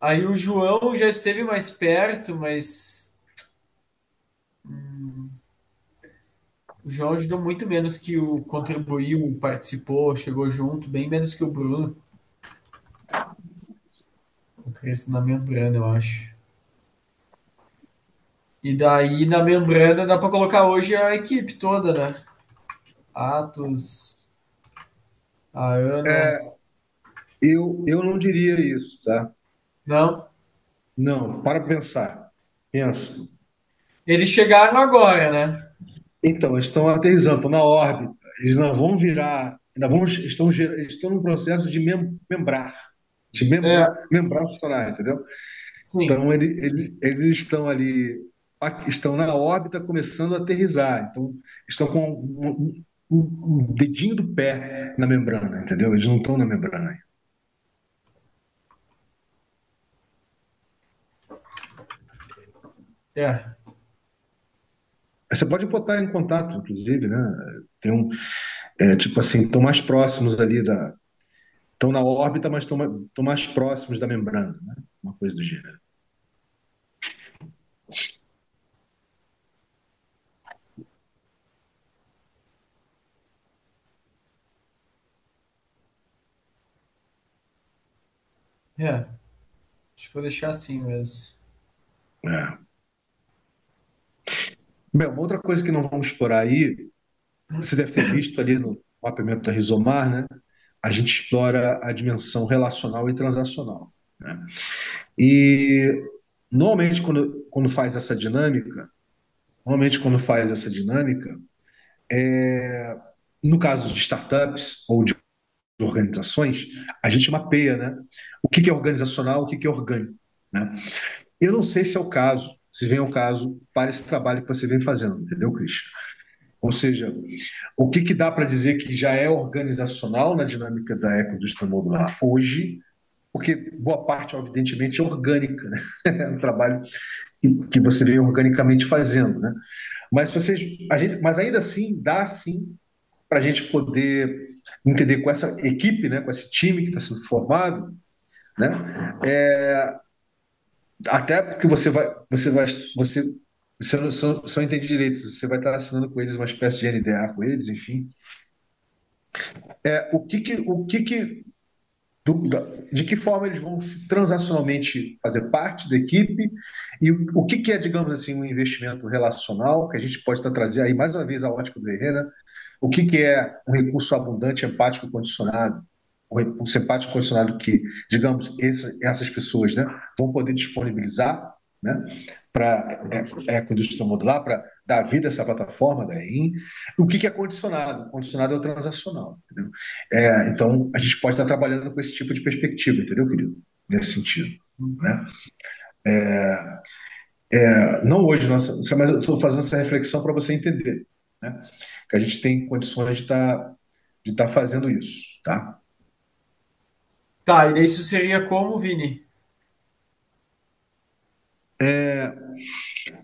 Aí o João já esteve mais perto, mas o João ajudou muito menos que o contribuiu, participou, chegou junto, bem menos que o Bruno. O Cristo na membrana, eu acho. E daí na membrana dá para colocar hoje a equipe toda, né? Atos, a Ana. É, eu não diria isso, tá? Não. Não, para pensar. Pensa. Eles chegaram agora, né? Então, eles estão aterrissando, estão na órbita. Eles não vão virar, ainda vão, eles estão no processo de membrar, É, membrar funcionar, entendeu? sim. Então, eles estão ali, estão na órbita começando a aterrissar. Então, estão com um dedinho do pé na membrana, entendeu? Eles não estão na membrana. É. Você pode botar em contato, inclusive, né? Tem tipo assim, estão mais próximos ali estão na órbita, mas estão mais próximos da membrana, né? Uma coisa do gênero. É. Acho que vou deixar assim mesmo. É. Bem, uma outra coisa que não vamos explorar aí, você deve ter visto ali no mapeamento da Rizomar, né? A gente explora a dimensão relacional e transacional, né? E normalmente quando faz essa dinâmica, normalmente quando faz essa dinâmica, é, no caso de startups ou de organizações, a gente mapeia, né? O que que é organizacional, o que que é orgânico, né? Eu não sei se é o caso, se vem ao caso para esse trabalho que você vem fazendo, entendeu, Cristian? Ou seja, o que que dá para dizer que já é organizacional na dinâmica da ecoindústria modular hoje, porque boa parte, evidentemente, é orgânica, né? É um trabalho que você vem organicamente fazendo, né? Mas vocês, mas ainda assim dá sim para a gente poder entender com essa equipe, né, com esse time que está sendo formado, né, é, até porque você não, só entende direito, você vai estar assinando com eles uma espécie de NDA com eles, enfim. O que que de que forma eles vão se transacionalmente fazer parte da equipe e o que que é, digamos assim, um investimento relacional que a gente pode estar trazer aí mais uma vez a ótica do Herrera, o que que é um recurso abundante, empático e condicionado, um recurso empático e condicionado que, digamos, essas pessoas, né, vão poder disponibilizar, né, para a ecoindústria modular, para dar vida a essa plataforma da EIM. O que que é condicionado? Condicionado é o transacional, entendeu? Então, a gente pode estar trabalhando com esse tipo de perspectiva, entendeu, querido? Nesse sentido, né? Não hoje, nossa, mas eu estou fazendo essa reflexão para você entender, né? Que a gente tem condições de estar fazendo isso, tá? Tá, e daí isso seria como, Vini?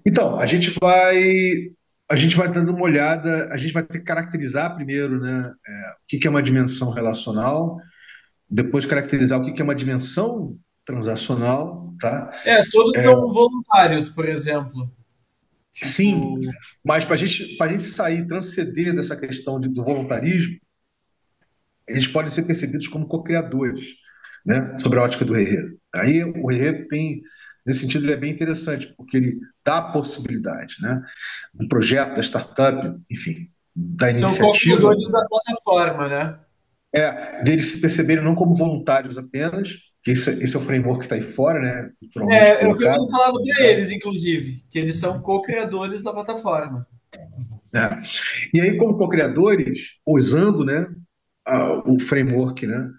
Então, a gente vai dando uma olhada, a gente vai ter que caracterizar primeiro, né, o que que é uma dimensão relacional, depois caracterizar o que que é uma dimensão transacional, tá? É, todos são voluntários, por exemplo. Sim, Tipo, mas para gente sair, transcender dessa questão do voluntarismo, eles podem ser percebidos como co-criadores, né, sobre a ótica do Herrera. Aí o Herrera tem, nesse sentido, ele é bem interessante, porque ele dá a possibilidade, né, do projeto, da startup, enfim, da são iniciativa, co-criadores da plataforma, né? deles se perceberem não como voluntários apenas, que esse é o framework que está aí fora, né, naturalmente É o que eu colocado, tenho falado para eles, inclusive, que eles são co-criadores da plataforma. né? E aí, como co-criadores, usando, né, o framework, né,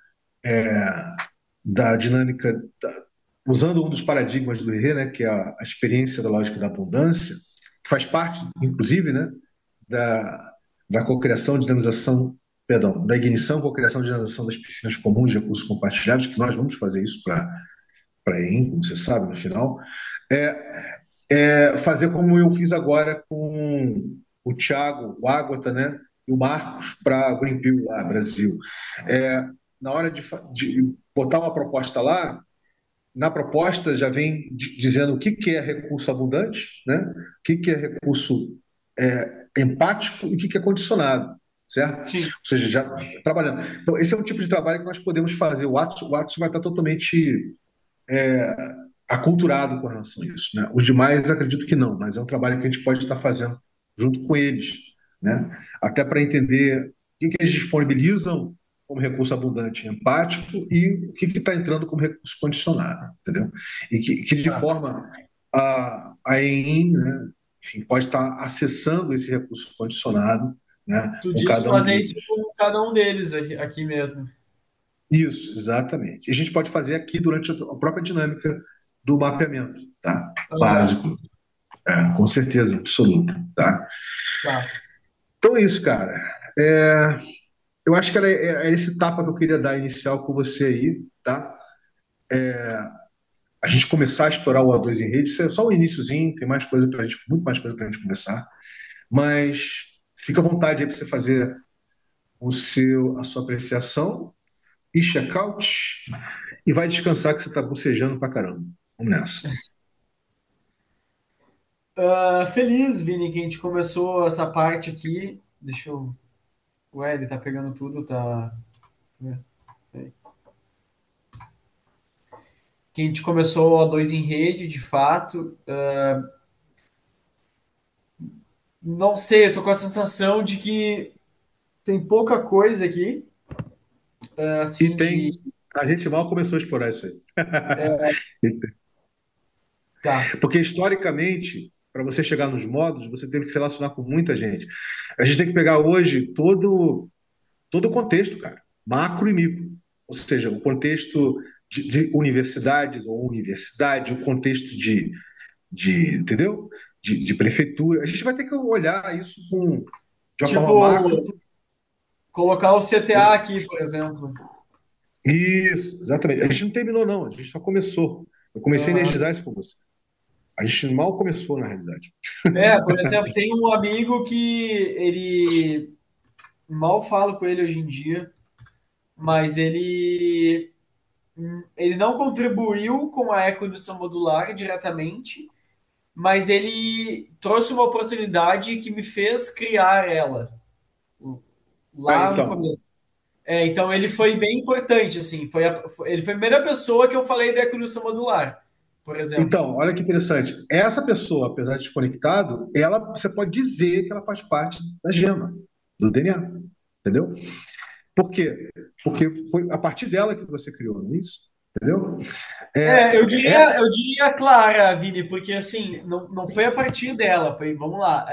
da dinâmica, usando um dos paradigmas do Herrera, né, que é a experiência da lógica da abundância, que faz parte, inclusive, né, da, da cocriação, dinamização, perdão, da ignição, cocriação e dinamização das piscinas comuns de recursos compartilhados, que nós vamos fazer isso para a EIM, como você sabe, no final, é, fazer como eu fiz agora com o Thiago, o Ágata, né, e o Marcos para a Greenpeace lá, Brasil. É, na hora de botar uma proposta lá, na proposta já vem dizendo o que que é recurso abundante, né? O que que é recurso empático e o que que é condicionado, certo? Ou Sim. seja, já trabalhando. Então, esse é um tipo de trabalho que nós podemos fazer. O Atos vai estar totalmente aculturado com relação a isso, né? Os demais acredito que não, mas é um trabalho que a gente pode estar fazendo junto com eles, né? Até para entender o que que eles disponibilizam como recurso abundante e empático e o que está entrando como recurso condicionado, entendeu? E que de Tá. forma a EIM, né, enfim, pode estar acessando esse recurso condicionado, né, Tu com diz cada um fazer isso deles. com cada um deles aqui mesmo. Isso, exatamente. E a gente pode fazer aqui durante a própria dinâmica do mapeamento, tá? Aham, Básico. Com certeza absoluta, tá? tá. Então é isso, cara. É, eu acho que era esse tapa que eu queria dar inicial com você aí, tá? A gente começar a explorar o A2 em rede, isso é só o iníciozinho, tem mais coisa pra gente, muito mais coisa pra gente conversar, mas fica à vontade aí para você fazer a sua apreciação e check-out e vai descansar que você tá bocejando pra caramba. Vamos nessa. Feliz, Vini, que a gente começou essa parte aqui. Deixa eu. Ué, ele tá pegando tudo, tá. Peraí. Que a gente começou a dois em rede, de fato. Não sei, eu tô com a sensação de que tem pouca coisa aqui, E assim, de. tem. A gente mal começou a explorar isso aí. Tá. Porque historicamente, para você chegar nos módulos, você teve que se relacionar com muita gente. A gente tem que pegar hoje todo o contexto, cara, macro e micro. Ou seja, o contexto de universidades ou universidade, o contexto entendeu? De prefeitura. A gente vai ter que olhar isso de uma forma macro. Tipo, colocar o CTA aqui, por exemplo. Isso, exatamente. A gente não terminou, não, a gente só começou. Eu comecei a Aham. energizar isso com você. A gente mal começou, na realidade. Por exemplo, tem um amigo que ele mal falo com ele hoje em dia, mas ele não contribuiu com a ecoindústria modular diretamente, mas ele trouxe uma oportunidade que me fez criar ela Ah, lá no então. começo. Então ele foi bem importante, assim, ele foi a primeira pessoa que eu falei da ecoindústria modular, por exemplo. Então, olha que interessante. Essa pessoa, apesar de desconectado, você pode dizer que ela faz parte da gema, do DNA. Entendeu? Por quê? Porque foi a partir dela que você criou, não é isso? Entendeu? Eu Essa. diria Clara, Vini, porque assim, não foi a partir dela, foi, vamos lá,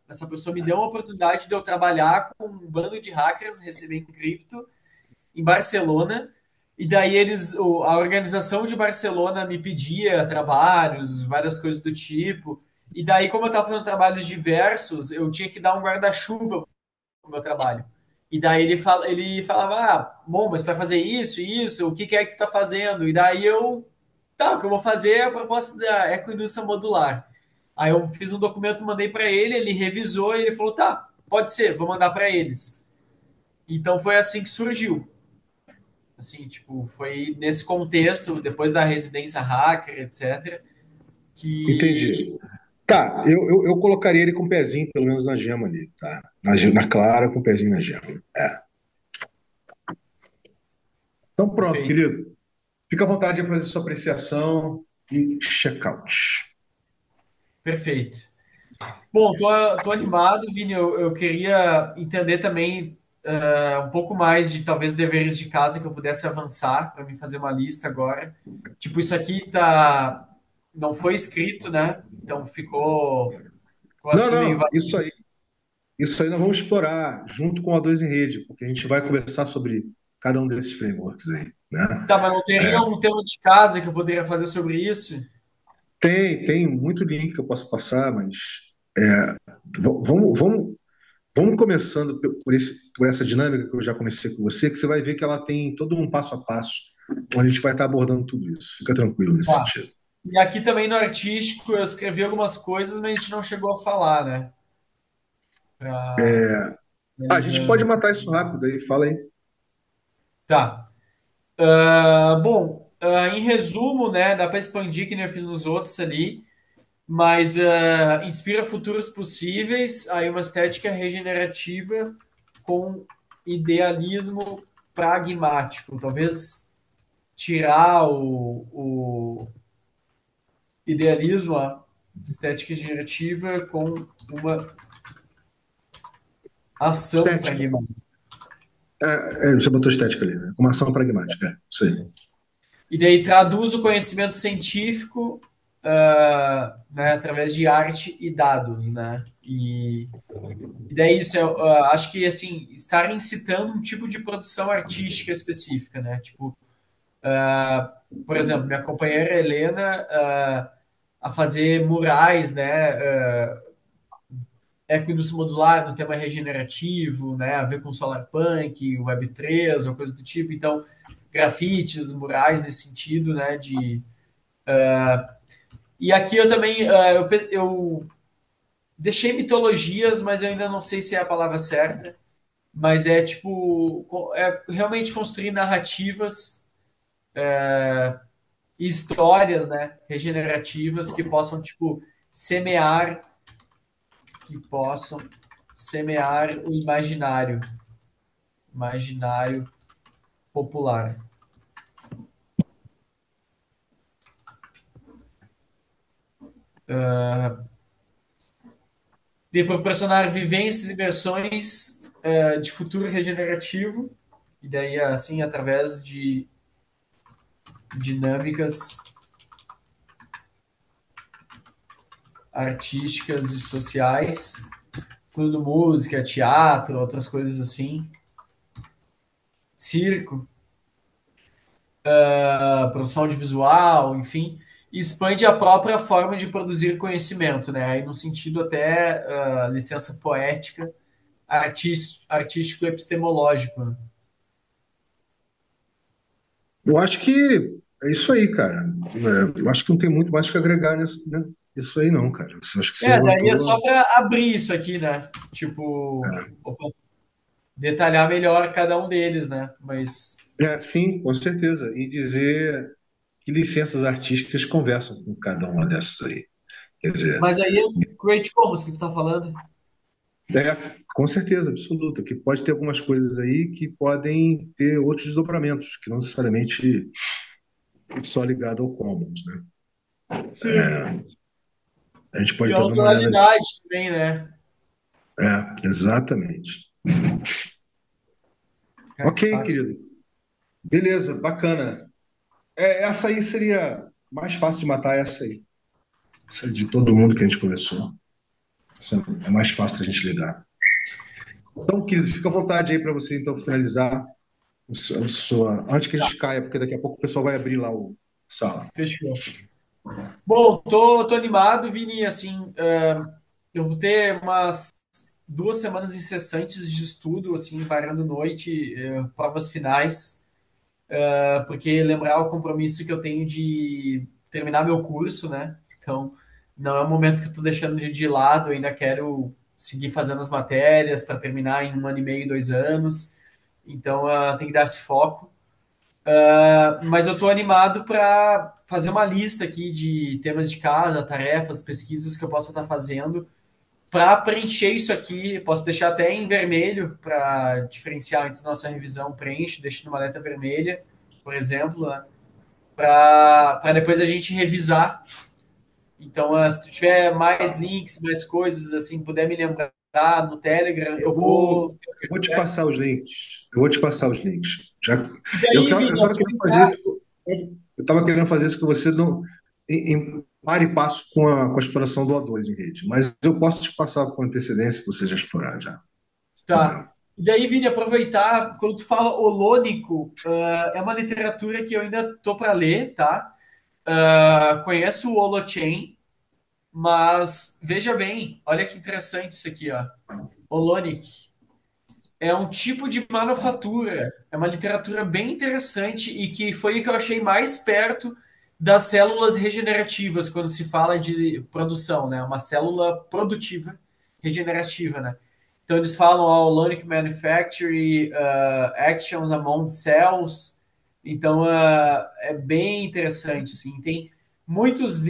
essa pessoa me deu uma oportunidade de eu trabalhar com um bando de hackers recebendo cripto em Barcelona, e daí a organização de Barcelona me pedia trabalhos, várias coisas do tipo, e daí como eu estava fazendo trabalhos diversos, eu tinha que dar um guarda-chuva o meu trabalho. E daí ele falava, bom, mas tu vai fazer isso, o que que é que tu tá fazendo? E daí o que eu vou fazer é a proposta da ecoindústria modular. Aí eu fiz um documento, mandei para ele revisou e ele falou, tá, pode ser, vou mandar para eles. Então foi assim que surgiu. Assim, tipo, foi nesse contexto, depois da residência hacker, etc., Entendi. que... Tá, eu colocaria ele com o pezinho, pelo menos na gema ali, tá? Na Clara, com o pezinho na gema. É. Então, pronto, Perfeito, querido. Fica à vontade de fazer sua apreciação e check-out. perfeito. Bom, tô animado, Vini. Eu queria entender também um pouco mais de talvez deveres de casa que eu pudesse avançar para mim fazer uma lista agora. Tipo, isso aqui não foi escrito, né? Então ficou Não, assim meio não, vazio. isso aí nós vamos explorar junto com a Dois em Rede, porque a gente vai conversar sobre cada um desses frameworks aí, né? Tá, mas não teria um tema de casa que eu poderia fazer sobre isso? Tem muito link que eu posso passar, mas vamos, vamos começando por essa dinâmica que eu já comecei com você, que você vai ver que ela tem todo um passo a passo, onde a gente vai estar abordando tudo isso. Fica tranquilo nesse Tá. sentido. E aqui também no artístico eu escrevi algumas coisas, mas a gente não chegou a falar, né? Pra A gente pode analisando. matar isso rápido aí, fala aí. Tá. Bom, em resumo, né, dá para expandir que nem eu fiz nos outros ali, mas inspira futuros possíveis, aí uma estética regenerativa com idealismo pragmático. Talvez tirar o idealismo, a estética regenerativa com uma ação Estética. pragmática. Você botou estética ali, né? Uma ação pragmática. Isso aí. E daí traduz o conhecimento científico né, através de arte e dados, né? E daí isso, eu acho que assim, estar incitando um tipo de produção artística específica, né? Tipo, por exemplo, minha companheira Helena a fazer murais, né? Ecoindústria modular do tema regenerativo, né? A ver com solarpunk, Web3 ou coisa do tipo. Então, grafites, murais nesse sentido, né? E aqui eu também eu deixei mitologias, mas eu ainda não sei se é a palavra certa. Mas é tipo realmente construir narrativas e histórias, né, regenerativas semear, que possam semear o imaginário popular. De proporcionar vivências e versões de futuro regenerativo, e daí assim através de dinâmicas artísticas e sociais, incluindo música, teatro, outras coisas assim, circo, produção audiovisual, enfim, e expande a própria forma de produzir conhecimento, né? Aí no sentido até licença poética, artístico epistemológico, né? Eu acho que é isso aí, cara. Eu acho que não tem muito mais que agregar nisso, né? Isso aí, não, cara. Eu acho que você Daí é levantou. só para abrir isso aqui, né? Tipo, opa, detalhar melhor cada um deles, né? Mas, Sim, com certeza. E dizer que licenças artísticas conversam com cada uma dessas aí. Quer dizer, mas aí é Create Commons que tu tá falando? com certeza, absoluta, que pode ter algumas coisas aí que podem ter outros desdobramentos, que não necessariamente só ligado ao Commons, né? Sim. A gente E pode a dar uma olhada nisso. autoralidade também, né? Exatamente. Cara, que Ok, saco. querido. Beleza, bacana. Essa aí seria mais fácil de matar, essa aí. Essa de todo mundo que a gente conversou. Essa é mais fácil da gente lidar. Então, querido, fica à vontade aí para você então finalizar antes que a gente caia, porque daqui a pouco o pessoal vai abrir lá o sala. Fechou. Bom, tô animado, Vini, assim, eu vou ter umas 2 semanas incessantes de estudo, assim, varando noite, provas finais, porque lembrar o compromisso que eu tenho de terminar meu curso, né? Então, não é um momento que eu tô deixando de lado, eu ainda quero seguir fazendo as matérias para terminar em 1 ano e meio, 2 anos, então tem que dar esse foco. Mas eu estou animado para fazer uma lista aqui de temas de casa, tarefas, pesquisas que eu possa estar fazendo para preencher isso aqui. Posso deixar até em vermelho para diferenciar antes da nossa revisão. Preenche, deixa numa letra vermelha, por exemplo, né? Para depois a gente revisar. Então, se tu tiver mais links, mais coisas assim, puder me lembrar no Telegram, Eu eu vou, vou. eu vou te passar os links. Eu vou te passar os links. E Eu daí, Vini, estava querendo fazer aproveitar. isso. Eu estava querendo fazer isso com você em par e passo com a exploração do O2 em rede. Mas eu posso te passar com antecedência se você já explorar já. Sem Tá. problema. E daí, Vini, aproveitar, quando tu fala holônico, é uma literatura que eu ainda tô para ler, tá? Conheço o Holochain, mas veja bem, olha que interessante isso aqui, ó. Holonic. É um tipo de manufatura, é uma literatura bem interessante e que foi o que eu achei mais perto das células regenerativas quando se fala de produção, né? Uma célula produtiva regenerativa, né? Então eles falam Holonic Manufacturing, Actions Among Cells. Então é bem interessante, assim. Tem muitos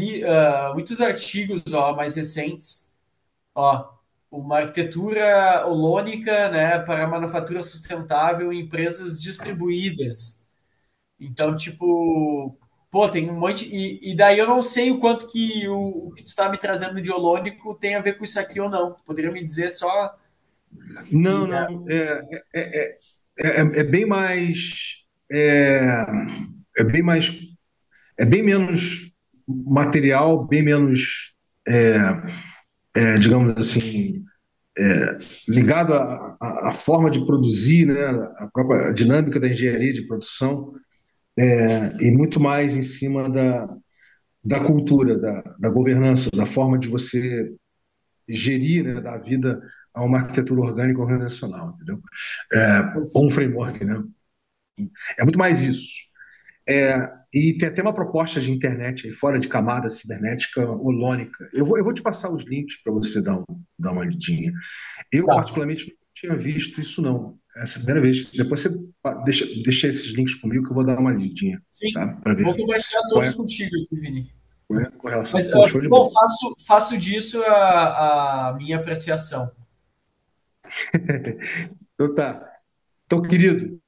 artigos mais recentes, ó, uma arquitetura holônica, né, para manufatura sustentável em empresas distribuídas. Então, tipo, pô, tem um monte. E daí eu não sei o quanto que o que tu está me trazendo de holônico tem a ver com isso aqui ou não. Tu poderia me dizer só Não, que. não. É bem mais. É, é bem mais. É bem menos material, bem menos, é, digamos assim, ligado à forma de produzir, né, a própria dinâmica da engenharia de produção, e muito mais em cima da cultura, da governança, da forma de você gerir, né, da vida a uma arquitetura orgânica organizacional, entendeu? Ou um framework, né? É muito mais isso. E tem até uma proposta de internet aí, fora de camada cibernética holônica. Eu vou te passar os links para você dar uma lidinha. Eu, Tá, particularmente, não tinha visto isso, não. Essa é a primeira vez. Depois você deixa esses links comigo que eu vou dar uma lidinha, sim. tá? Para Vou ver compartilhar qual todos é, contigo aqui, Vini. qual é a correlação. Mas, Pô, show de bom, bola. faço disso a minha apreciação. Então tá. Então, querido,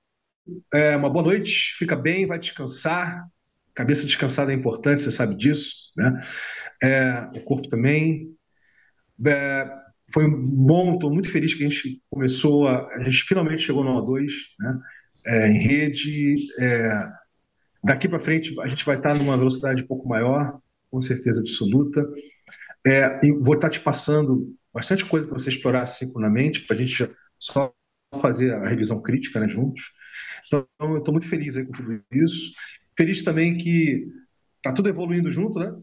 uma boa noite. Fica bem, vai descansar. Cabeça descansada é importante, você sabe disso, né? O corpo também. É, foi bom, estou muito feliz que a gente começou, a gente finalmente chegou no O2, né? Em rede. Daqui para frente a gente vai estar numa velocidade um pouco maior, com certeza absoluta. E vou estar te passando bastante coisa para você explorar secundamente, para a gente só fazer a revisão crítica, né, juntos. Então, eu estou muito feliz aí com tudo isso. Feliz também que está tudo evoluindo junto, né?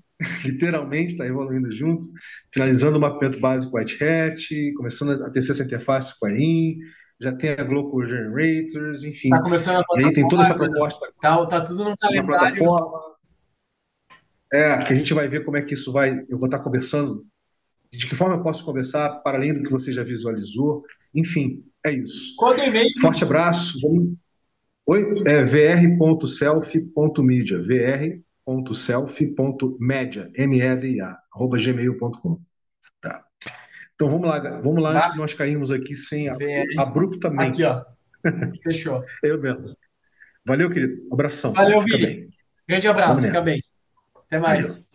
Literalmente está evoluindo junto, finalizando o mapeamento básico White Hat, começando a tecer essa interface com a IN, já tem a Global Generators, enfim. Tá começando a E aí tem toda essa plataforma, né? proposta Tá tudo no na calendário. plataforma, que a gente vai ver como é que isso vai. Eu vou estar conversando, de que forma eu posso conversar, para além do que você já visualizou. Enfim, é isso. Quanto e-mail, Forte abraço. Oi? vr.selfie.media, vr.selfie.media, media, @gmail.com. Tá. Então vamos lá antes que tá? nós caímos aqui VR. Aqui, abruptamente. ó. Fechou. Eu mesmo. Valeu, querido. Abração. Valeu, Fica Vini. bem. Grande Vamos abraço. Fica nessa. bem. Até Valeu. mais.